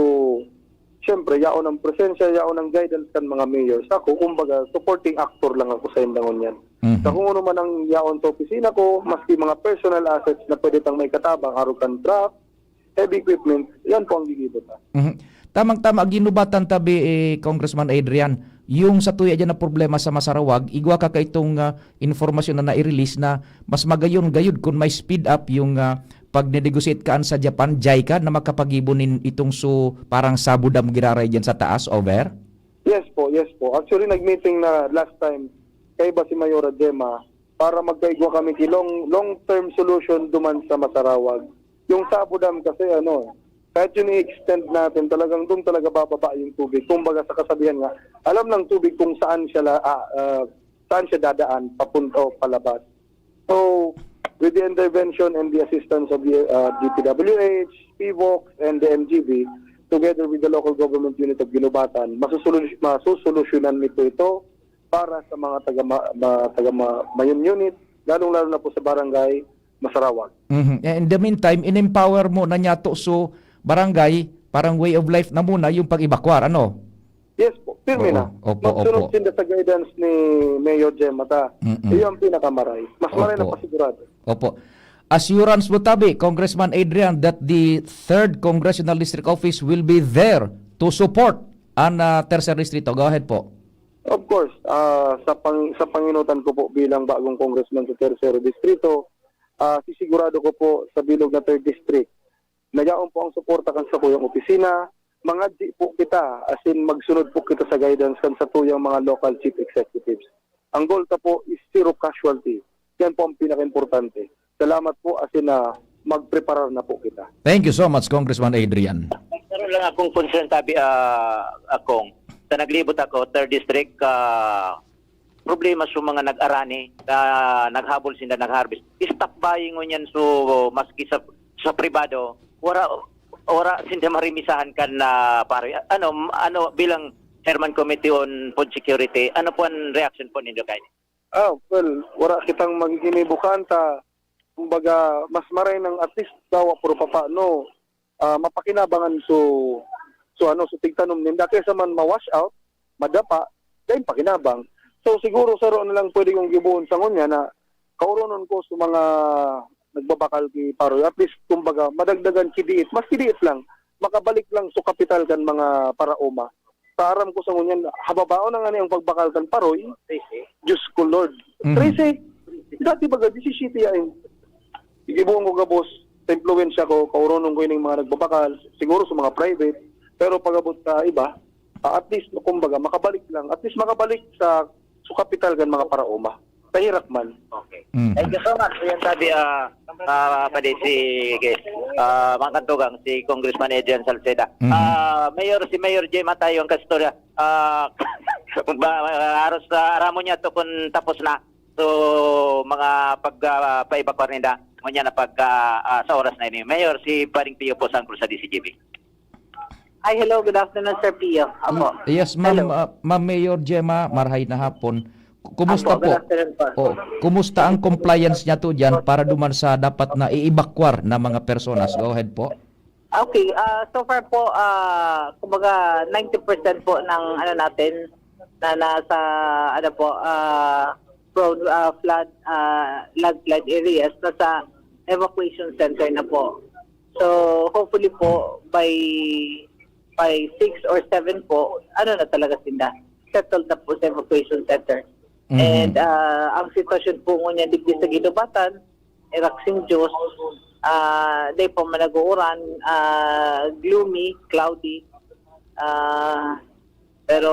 syempre, yaon ang presensya, yaon ang guidance kan mga mayors. Ako, kumbaga, supporting actor lang ako sa indangon yan. Sa kung ano man ang yaon sa opisina ko, maski mga personal assets na pwede tang may katabang, arukan truck, heavy equipment, yan po ang gigibot. Tamang-tama, ginubatan tabi Congressman Adrian, yung sa tuya dyan na problema sa Masarawag, igwa ka itong informasyon na na-release na mas magayon gayud kung may speed up yung pag negotiate kaan sa Japan, JICA, na magkapagibunin itong parang sabudam giraray dyan sa taas, over? Yes po. Actually, nag-meeting na last time kay ba si Mayora Gemma para magkaigwa kami ki long-term solution duman sa Masarawag. Yung sabudam kasi kahit yun i-extend natin, talagang doon talaga bababa yung tubig. Kumbaga sa kasabihan nga, alam ng tubig kung saan siya dadaan, papunta o palabas. So, with the intervention and the assistance of the DPWH, PVOX, and the MGB, together with the local government unit of Ginubatan, masusolusyonan nito ito para sa mga taga-Mayon unit, lalong-lalo na po sa barangay Masarawag. In the meantime, in-empower mo na niya to barangay, parang way of life na muna yung pag-evacuar, ano? Yes po, firme na. Magsunod sila sa guidance ni Mayor Gemma. Iyon ang pinakamaray. Mas maray na pasigurado. Opo. Assurance mo tabi, Congressman Adrian, that the 3rd Congressional District Office will be there to support ang Tercer Distrito. Go ahead po. Of course, sa panginutan ko po bilang bagong congressman sa Tercer Distrito, sisigurado ko po sa bilog na 3rd District, nayaon po ang suporta kan sa tuyang opisina, mga di po kita, as in magsunod po kita sa guidance kan sa tuyang mga local chief executives. Ang goal ta po is zero casualty. Yan po ang pinaka-importante. Salamat po as in na magpreparar na po kita. Thank you so much, Congressman Adrian. Meron lang akong concern tabi akong sa naglibot ako, 3rd District, problema sa mga nag-arani, naghabol sila, nag-harvest. Stop buying ngon yan so maski sa pribado, ora sinda marimisahan kan na pare. Ano bilang Chairman Committee on Food Security, ano po ang reaction po ninyo kay? Well, wala kitang magiginibukan ta. Kumbaga, mas maray ng at least daw puro papaano mapakinabangan so tigtanom ninda kaysa man ma-wash out, madapa, dahil pakinabang. So siguro sa roon na lang pwede kong gibuon sa ngunya na kauronon ko sa mga nagbabakal ki Paroy. At least, kumbaga, madagdagan kidiit. Mas kidiit lang. Makabalik lang sa kapital kan mga paraoma. Sa aram ko sa ngunya, hababao na nga niyang pagbakal kan Paroy. Diyos ko Lord. 13. Dati baga, 17 yain. Igibuon ko ka boss, sa impluensya ko, kauronon ko yung mga nagbabakal, siguro sa mga private. Pero pag-abot sa iba, at least, kumbaga, makabalik lang. At least makabalik sa kapital gan mga paraoma. Pahirap man. Okay. Thank you so much. Yan sabi, pwede mga kantugang, si Congressman Adrian Salceda. Si Mayor J. Matayo ang kastorya. Aros aramo niya to kung tapos na. So, mga pag-paibakwar nila, niya na sa oras na ini. Mayor, si Paring Pio po sa DCGB. Hi, hello. Good afternoon, Sir Pio. Apo. Yes, ma'am, Ma'am Mayor Gemma, marhay na hapon. Kumusta Apo, po? good afternoon po. Kumusta ang compliance niya to diyan para duman sa dapat na iibakwar na mga personas? Go ahead po. Okay, so far po, kumbaga 90% po ng natin na nasa prone flood landslide areas nasa evacuation center na po. So hopefully po by 6 or 7 po, na talaga sila. Settled na po sa evacuation center. And ang sitwasyon po ngunyan digdi sa Ginobatan, Eraksing Diyos, day po managuuran, gloomy, cloudy, pero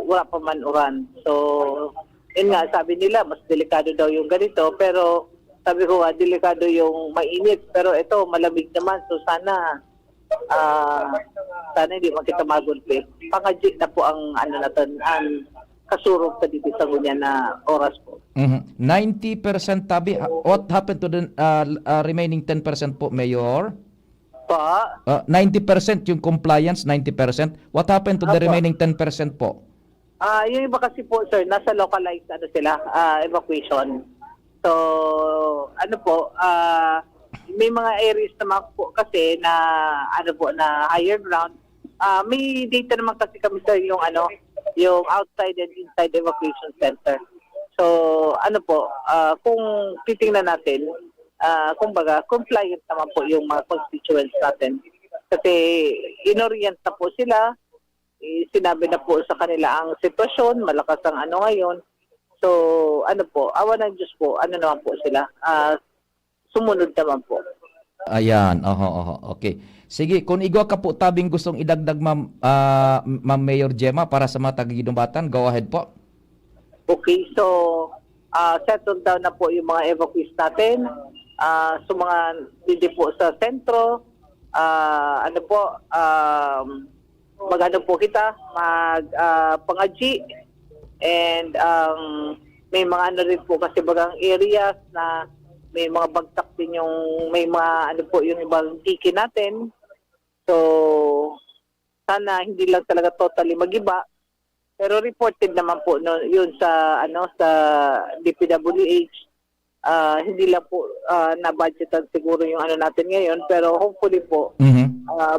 wala pa man uran. So, yun nga, sabi nila, mas delikado daw yung ganito, pero sabi ko, delikado yung mainit, pero ito, malamig naman, so sana hindi makita magulpi. Pangajik na po ang ang kasurog sa dito sa ngunya na oras po. 90% tabi. What happened to the remaining 10% po, Mayor? Pa? 90% yung compliance, 90%. What happened to the remaining 10% po? Yung iba kasi po, sir, nasa localized evacuation. So, may mga areas naman po kasi na na higher ground. May data naman kasi kami, sir, yung outside and inside evacuation center. So, kung titingnan natin, kumbaga, compliant naman po yung mga constituents natin. Kasi inorient na po sila, sinabi na po sa kanila ang sitwasyon, malakas ang ngayon. So, awa ng Diyos po, naman po sila, sumunod naman po. Ayan, okay. Sige, kung igwa ka po tabing gustong idagdag, Ma'am Mayor Gemma, para sa mga taga-Ginobatan, go ahead po. Okay, so settled down na po yung mga evacuees natin. So mga hindi po sa sentro, po kita, pangaji, and may mga rin po kasi bagang areas na may mga bagsak din yung, may mga yung ibang tiki natin. So, sana hindi lang talaga totally magiba. Pero reported naman po yun sa sa DPWH. Hindi lang po na-budgetan siguro yung natin ngayon, pero hopefully po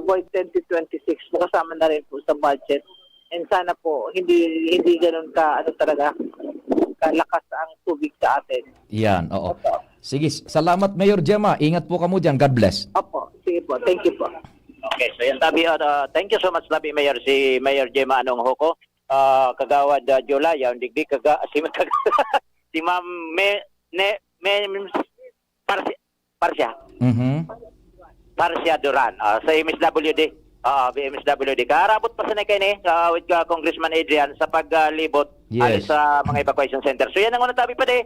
by 2026 makasama na rin po sa budget. And sana po hindi ganoon ka talaga kalakas ang tubig sa atin. Yan, oo. Opo. Sige, salamat Mayor Gemma. Ingat po kamo diyan. God bless. Opo, sige po. Thank you po. Okay, so yan tabi, thank you so much tabi Mayor, si Mayor Gemma Hoko, kagawad Jolaya, digdi si Ma'am Parsia Duran, sa MSWD, BMSWD. Kaarabot pa sa kay ni with Congressman Adrian sa paglibot Yes. sa mga evacuation center. So yan ang una tabi pa di.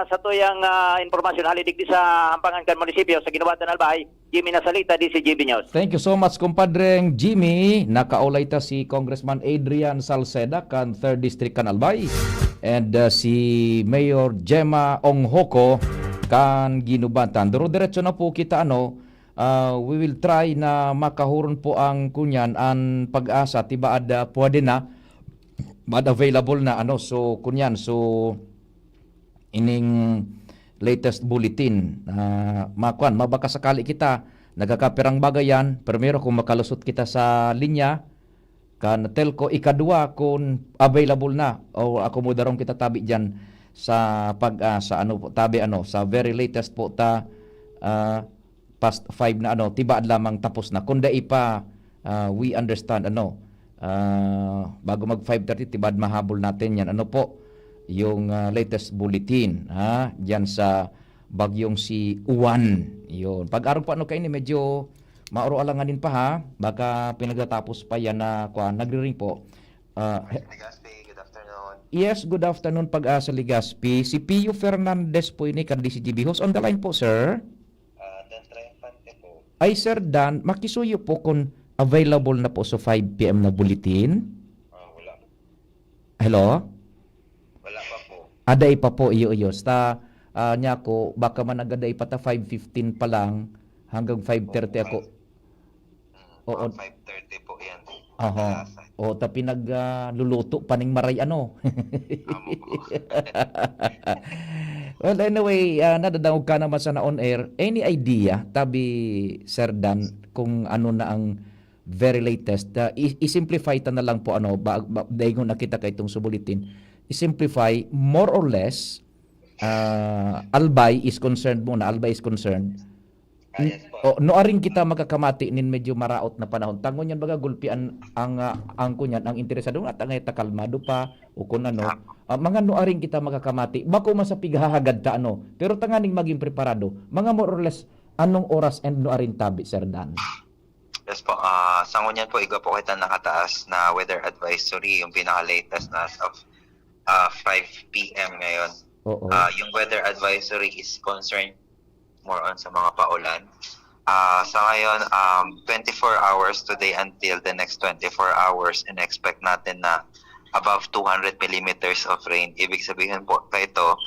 Sa tuyang informasyon halidigdi sa Ampangan kan munisipyo sa Ginubatan Albay, Jimmy Nasalita, DCGB News. Thank you so much, kumpadreng Jimmy. Nakaulay ta si Congressman Adrian Salceda kan 3rd District kan Albay. And si Mayor Gemma Onghoko kan Ginubatan. Duro-diretso na po kita we will try na makahuron po ang kunyan ang pag-asa tibaad pwede na mad available na so kunyan ining latest bulletin mabaka sakali kita nagakapirang bagayan primero kung makalusot kita sa linya kan telco ikadua kung available na o akomodarong kita tabi diyan sa pag-asa sa very latest po ta past 5 na tibaad lamang tapos na kung dai pa we understand bago mag 5:30 tibaad mahabol natin yan yung latest bulletin diyan sa bagyong si Uwan yun pag-araw pa kay ni medyo mauro alanganin pa baka pinagtatapos pa yan na nagri-ring po Legazpi, good afternoon. yes good afternoon pag-asa Legazpi si Pio Fernandez po ini kan DCGB host on the line po sir. Dan Triumphante po. Ay sir Dan, makisuyo po kung available na po sa 5 PM na bulletin. Wala. Hello? Wala pa po. Aday pa po iyo. Sta niya ko baka man agaday pa ta 5:15 pa lang hanggang 5:30 ako. Oo. 5:30 po yan. Aha. O ta luluto paning maray Well, anyway, nadadangog ka naman sa on air. Any idea, tabi Sir Dan, kung ano na ang very latest? I-simplify ta na lang po, dahil kung nakita ka itong subulitin, i-simplify more or less, Albay is concerned muna, Albay is concerned. Yes po. Noaring kita makakamati nin medyo maraot na panahon. Tangon yan baga gulpian ang kunyan, ang interesado at ang kalmado pa o kung mga noaring kita makakamati. Bako masapig hahagad ta pero tanganing maging preparado. Mga more or less anong oras and noaring tabi Sir Dan? Yes po. Sa ngunyan po, iga po kita nakataas na weather advisory, yung pinaka-latest na of 5 p.m. ngayon. Oo. Yung weather advisory is concerned more on sa mga paulan. Sa ngayon, 24 hours today until the next 24 hours, in-expect natin na above 200 millimeters of rain. Ibig sabihin po ito,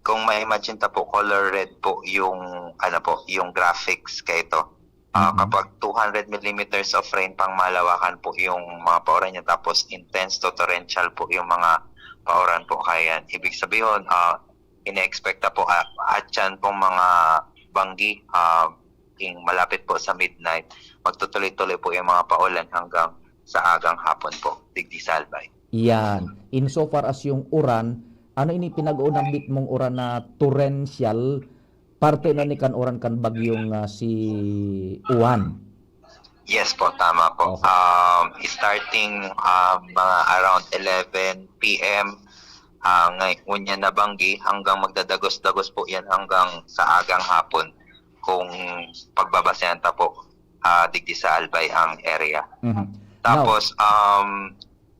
kung ma-imagine ta po, color red po yung, yung graphics kaito. Kapag 200 millimeters of rain pang malawakan po yung mga pauran niya, tapos intense to torrential po yung mga pauran po kaya. Ibig sabihin, ine-expect po at yan pong mga banggi malapit po sa midnight, magtutuloy-tuloy po yung mga paulan hanggang sa agang hapon po, digdi sa Albay. Yan. In so far as yung uran, ano ini pinag-unang bit mong uran na torrential, parte na ni kan uran kan bagyong si Uwan? Yes po, tama po. Starting mga around 11 p.m. Ngayon yan na banggi hanggang magdadagos-dagos po yan hanggang sa agang hapon kung pagbabasehan ta po digdi sa Albay ang area. Tapos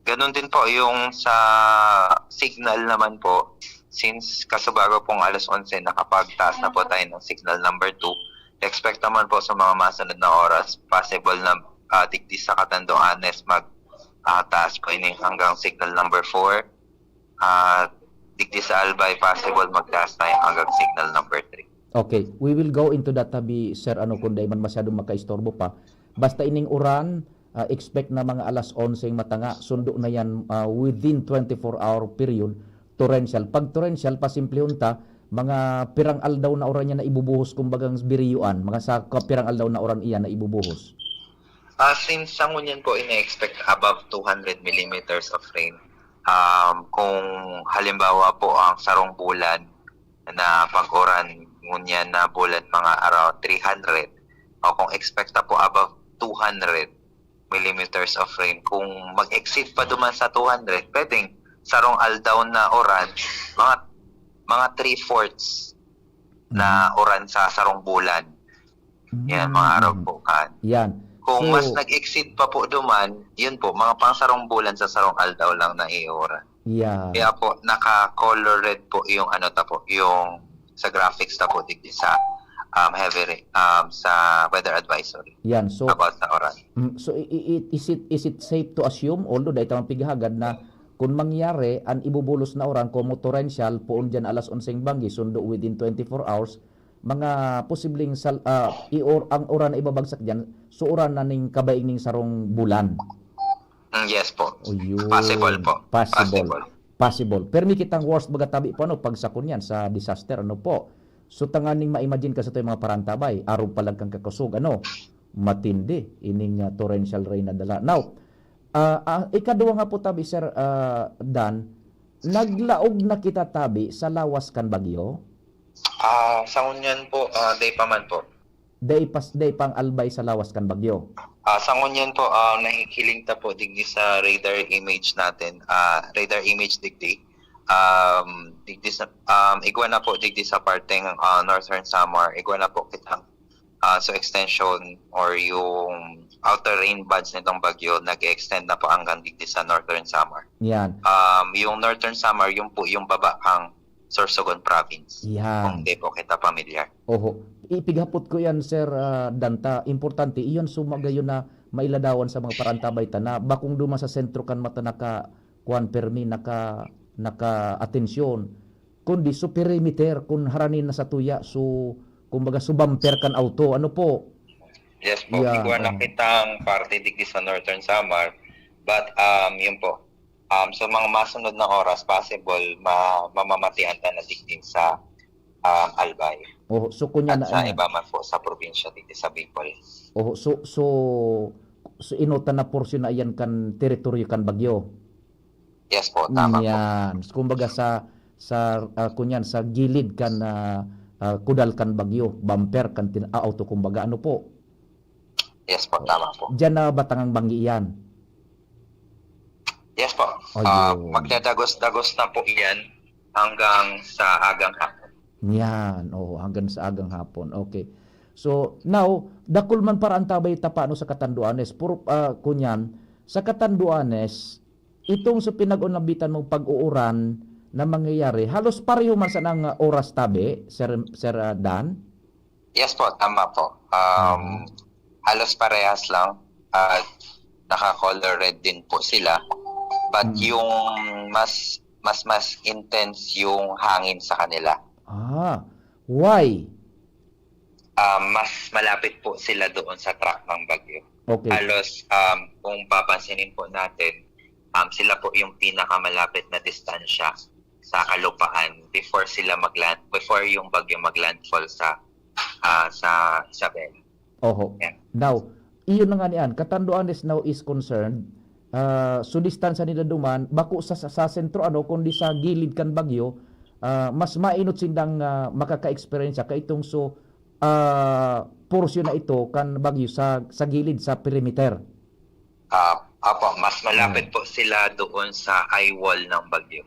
ganun din po yung sa signal naman po, since kasubago pong alas 11 nakapagtaas na po tayo ng signal number 2, expect naman po sa mga masunod na oras possible na digdi sa Catanduanes taas po ini hanggang signal number 4. Digdi sa Albay possible magtaas tayo hanggang signal number 3. Okay, we will go into that tabi Sir kung di man masyadong makaistorbo pa. Basta ining uran, expect na mga alas 11 matanga, sundo na yan within 24-hour period, torrential. Pag torrential, pasimplihon ta, mga pirang aldaw na oran niya na ibubuhos kumbagang biriyuan, mga sa pirang aldaw na oran iyan na ibubuhos. Since sa ngunyan po, ine-expect above 200 millimeters of rain. Kung halimbawa po ang sarong bulan na pag-oran ngunyan na bulan mga around 300 o kung expect po above 200 millimeters of rain, kung mag-exceed pa duman sa 200, pwedeng sarong aldaw na oran mga 3/4 na oran sa sarong bulan. Yan, mga araw po kan. Yan. Kung So, mas nag-exceed pa po duman, yun po, mga pang sarong bulan sa sarong aldaw lang na iora. yan. Kaya po, naka-color red po yung yung sa graphics na po digdi sa sa weather advisory Yan. So, about sa oras. so is it safe to assume, although dahil tamang pigahagad na kung mangyari ang ibubulos na oran como torrential poon dyan alas 11 banggi sundo within 24 hours mga posibleng ang oran na ibabagsak dyan so oran na ning kabaing ning sarong bulan. Yes po. O yun. Possible po. Possible. Permi kitang worst baga tabi po ano pag sakon yan sa disaster ano po. So tanganing ma-imagine ka sa tayo mga parantabay, araw palag kang kakusog ano, matindi ining torrential rain na dala. Now, ikaduwa nga po tabi Sir Dan, naglaog na kita tabi sa lawas kan bagyo. Sa ngunyan po, day pa man po. Day pang albay sa lawas kan bagyo. Sa ngunyan po, nakikiling ta po digdi sa radar image natin. Radar image digdi. Digdi sa, igwa na po digdi sa parteng Northern Samar. Igwa na po kitang so extension or yung outer rain bands nitong bagyo nag-extend na po hanggang digdi sa Northern Samar. Yan. Yung Northern Samar, yung po yung baba kang Sorsogon Province. Yan. Kung di po kita familiar. Oho. Ipigapot ko yan, Sir Danta. Importante, iyon sumagayon na mailadawan sa mga parantabay na bakong duma sa sentro kan mata kuan permi naka-atensyon. Kundi su perimeter kung haranin na sa tuya kumbaga subamper kan auto. Ano po? Yes po. Yeah, Iguan na kitang parte digdi sa Northern Samar. But yun po. So mga masunod na oras, possible mamamatian ta na digdi sa Albay. Oh, so kunya At na sa iba man po sa probinsya dito sa Bicol. Oh, so inutan na porsyon na yan kan teritoryo kan bagyo. Yes po, tama po. Yan. Kumbaga kunyan sa gilid kan kudal kan bagyo, bumper kan auto kumbaga ano po. Yes po, tama po. Diyan na batangang banggi yan. Yes po. Ayun. Magdadagos-dagos na po iyan hanggang sa agang hapon. Yan. Oh, hanggang sa agang hapon. Okay. So, now, dakul man para antabay tapano sa Catanduanes. Puro kunyan, sa Catanduanes, itong sa pinag-unabitan mong pag-uuran na mangyayari, halos pareho man sa nang oras tabi, Sir Dan? Yes po, tama po. Halos parehas lang. Naka-color red din po sila. But yung mas intense yung hangin sa kanila. Why? Mas malapit po sila doon sa track ng bagyo. Okay. Halos, kung papansinin po natin, sila po yung pinakamalapit na distansya sa kalupaan before yung bagyo maglandfall sa Isabela. Oho. Yeah. Now, iyon na nga niyan, Catanduanes now is concerned, so distansya nila duman, bako sa sentro kundi sa gilid kan bagyo, mas mainot sindang makaka-experience ka itong porsyon na ito kan bagyo sa gilid sa perimeter. Apo, mas malapit po sila doon sa eye wall ng bagyo.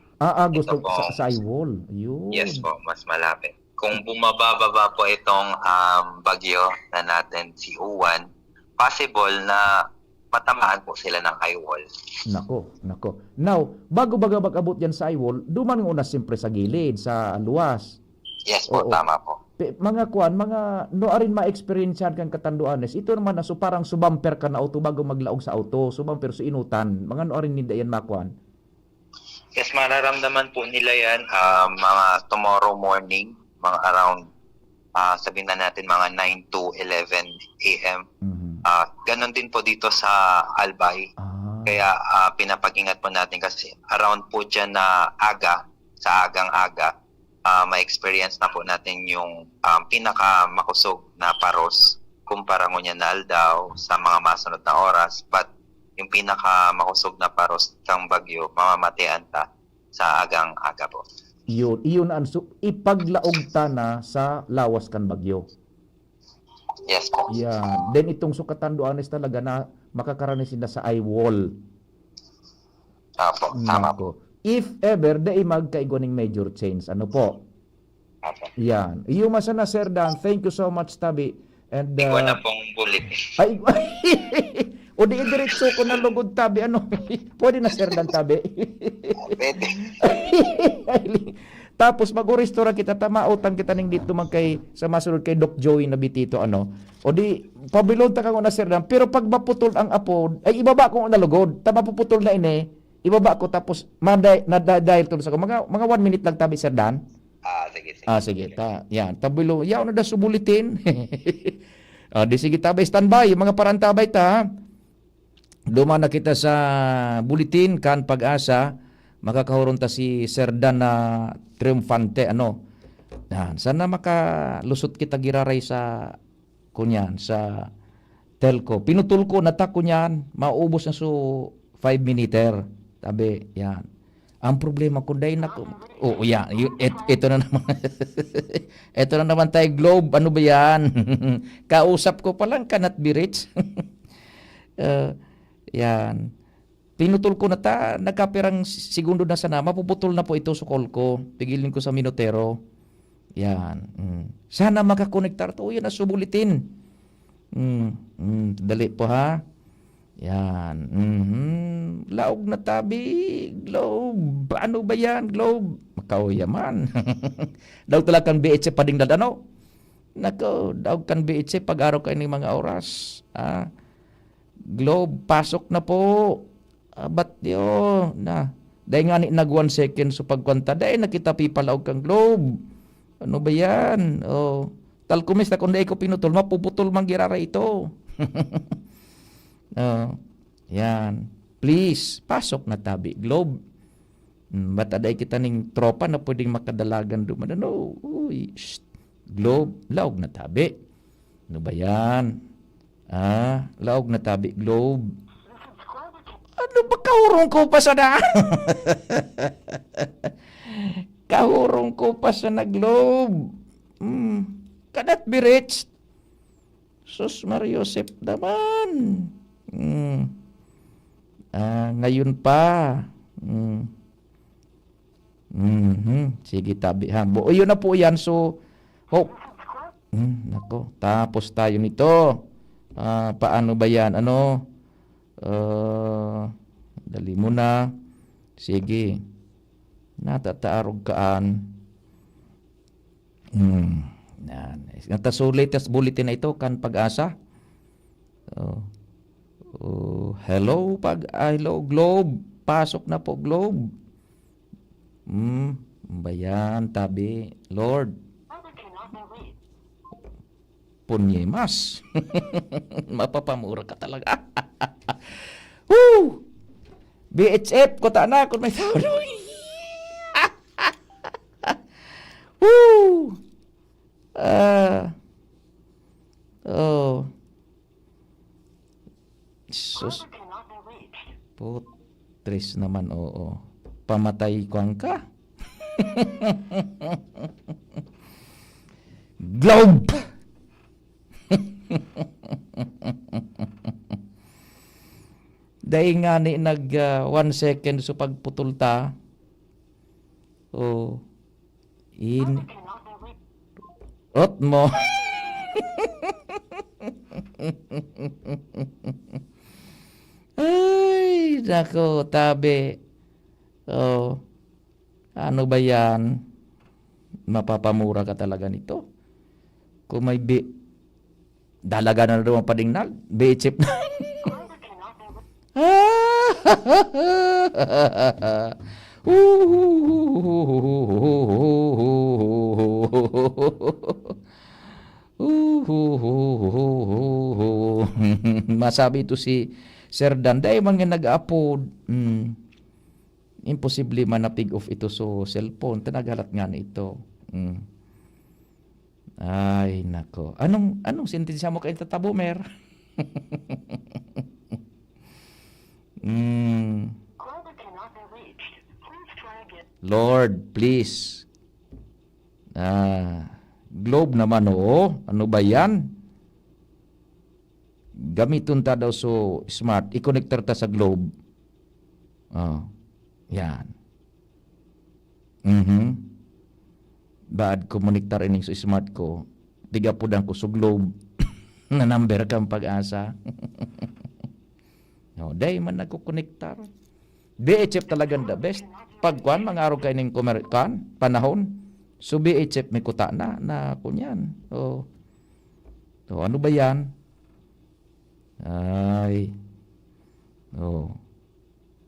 Gusto sa eye wall. Yun. Yes po, mas malapit. Kung bumababa po itong bagyo na natin si Uwan, possible na matamaan po sila ng eye wall. Nako. Now, bago mag-abot yan sa eye wall, duman una siyempre sa gilid, sa luwas. Yes po, tama po. Mga noarin ma-experiencean kang Catanduanes, ito naman na so parang subamper ka na auto bago maglaog sa auto, subamper sa inutan, mga noarin nila yan makuan. Yes, mararamdaman po nila yan mga tomorrow morning, mga around, sabihin na natin mga 9 to 11 a.m. Ganon din po dito sa Albay. Kaya pinapag-ingat po natin kasi around po dyan na sa agang-aga, ma-experience na po natin yung pinaka-makusog na paros kumpara ngunyan na aldaw sa mga masunod na oras. But yung pinaka-makusog na paros kang bagyo, mamamatian ta sa agang-aga po. Iyon ang ipaglaog ta na sa lawas kan bagyo. Yes po. Yan. Then itong Catanduanes talaga na makakaranas sila sa eye wall. Apo, tama po. If ever, magkaigoning major change. Ano po? Apo. Yan. Iyo masana, Sir Dan. Thank you so much, Tabi. And, Di ko na pong bulit. ay, o di diretso ko na lugod tabi. Ano? Pwede na sir ng tabi. Pwede. Tapos mag-restaurant kita, tamautang kita ning dito man kay sa masunod kay Doc Joey na bitito ano. O di pabilon ta kang na sir dan, pero pag maputol ang apo, ay ibaba ko na lugod. Ta mapuputol na ini, ibaba ko tapos dahil to sa ko mga 1 minute lang tabi sir dan. Sige. Sige ta. Yan, tabilo. Yaw na da subulitin. Di sige tabay standby, mga parantabay ta. Duma na kita sa bulitin kan pag-asa. Makakahuron ta si Sir Dan na triumphante ano. Yan, sana makalusot kita giraray sa kunyan sa telco. Pinutul ko nata kunyan, maubos na so 5 minute. Tabi, yan. Ang problema ko dahil na yan, ito na naman. Ito na naman tayo Globe, ano ba yan? Kausap ko pa lang kanat be rich. Yan. Pinutol ko na ta, nagkapirang segundo na sana, mapuputol na po ito sa call ko. Pigilin ko sa minutero. Yan. Sana makakonektar to. Yan, nasubulitin. Dali po ha. Yan. Laog na tabi. Globe. Ano ba yan, Globe? Makauyaman. Daw talagang BHC pading dadano. Nako, daw kan BHC pag-araw kayo ng mga oras. Globe, pasok na po. Ba't yun? Dahil nga nag 1 second so pagkwanta, dahil nakita pipalaog kang Globe. Ano ba yan? Talkumis na kung dahil ko pinutol, mapuputol manggirara ito. Yan. Please, pasok na tabi. Globe. Ba't aday kita ning tropa na pwedeng makadalagan duman? No. Uy, Globe, laog na tabi. Ano ba yan? Laog na tabi, Globe. Ano ba kahurong ko pa sa na? Kahurong ko pa sa na Globe. Kadat be rich. Sus Mariosep naman. Ngayon pa. Sige tabi ha. Yun na po yan. So, hope. Nako. Tapos tayo nito. Paano ba yan? Ano? Dali mo na. Sige. Natataarog kaan. So latest bulletin na ito kan pag-asa. Hello Globe. Pasok na po Globe. Bayan tabi. Lord. Punyemas. Mapapamura ka talaga. Woo! BHF ko ta na kung may tawag. Woo! Sus. Putres naman, oo. Pamatay ko ang ka. Globe! Dahil nga ni nag 1 second so pagputol ta. Rot mo. Ay, nako, tabi. Ano ba yan? Mapapamura ka talaga nito. Kung may dalaga na naman padingnal, B-chip na. Masabi ito si Sir Dan, dahil mga nag-upload, imposible man na pig off ito so cellphone, tanagalat nga na ito. Ay, nako. Anong sentensya mo kayo tatabo, Mer? Lord, please. Globe naman, oo. Ano ba yan? Gamiton ta daw so smart. I-connector ta sa Globe. Yan. Bad ko connector ining so smart ko. Tiga po ko so Globe. Na number kang pag-asa. No, day man nagkukonektar. BHF talagang the best. Pagkuan, mga araw kayo ng panahon. So BHF may kuta na kunyan. So ano ba yan? Ay.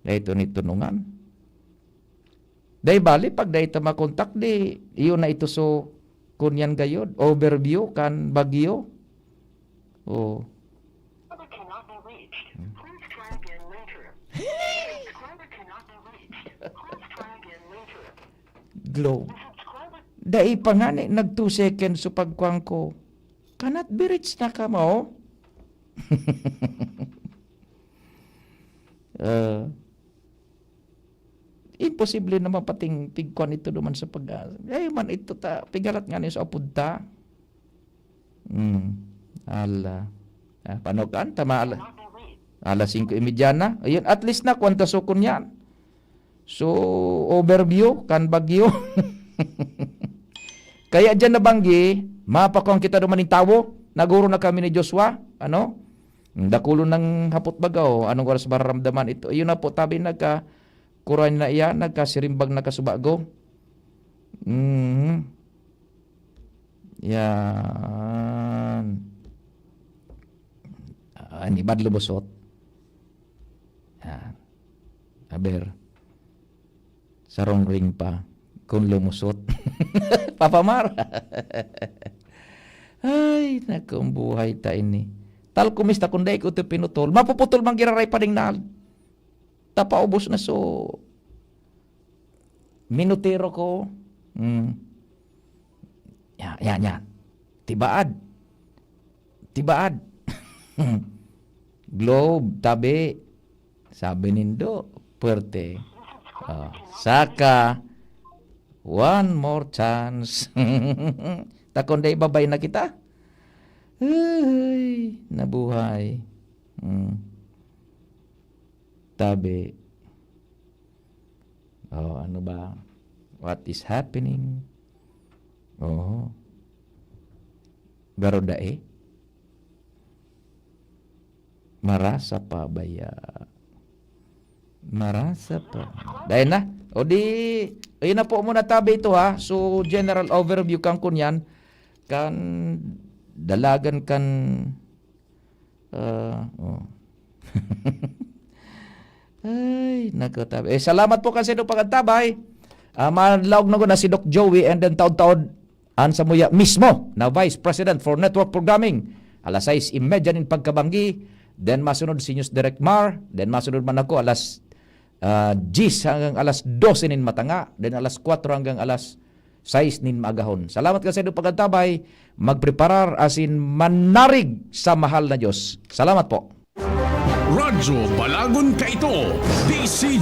Ito ni tunungan. Day bali, pag day ta makontak, di, iyon na ito so kunyan gayod. Overview kan bagyo. Glow. Dai pa nga ni, nag 2 seconds so pagkuang ko. Cannot be reached na ka mo. Imposible naman pating pigkuan ito naman sa pag-asa. Ay man ito pigalat nga ni sa apunta. Ala. Panokan, tama alas 5:30 na. Ayun, at least na kwanta sukon yan. So, overview, kan bagyo. Kaya dyan nabanggi, mapakong kita naman ng tawo, naguro na kami ni Joshua, dakulo ng hapot bagaw, anong oras mararamdaman ito. Ayun na po, tabi nagka-kuran na iya, nagkasirimbag na kasubago. Yan. Ni bad lumusot. Yan. Aber. Sarong ring pa. Kung lumusot. Papamar. Ay, nakong buhay ta ini. Tal kumista kung dahi ko ito pinutol. Mapuputol mang giraray pa ding na. Tapaubos na so. Minutero ko. Yan. Tibaad. Globe, tabi. Sabi nindo, puwerte. Saka, one more chance. Takon day babay na kita. Ay, nabuhay. Tabi. Ano ba? What is happening? Garo dae. Marasa pa baya. Marasa pa. Dahil na. O di, ayun na po muna tabi ito ha. So, general overview kang kunyan. Kan, dalagan kan, ay, nakatabi. Salamat po kasi doon pagkatabay. Malawag na ko na si Doc Joey and then taod-taod sa muya mismo na Vice President for Network Programming. Alas 6:30 in pagkabanggi. Then masunod si News Direct Mar. Then masunod man ako alas 10 hanggang alas 12 nin matanga. Then alas 4 hanggang alas 6 nin maagahon. Salamat kasi doon pagkatabay. Magpreparar asin manarig sa mahal na Diyos. Salamat po. Radyo Balagon Kaito, DCG.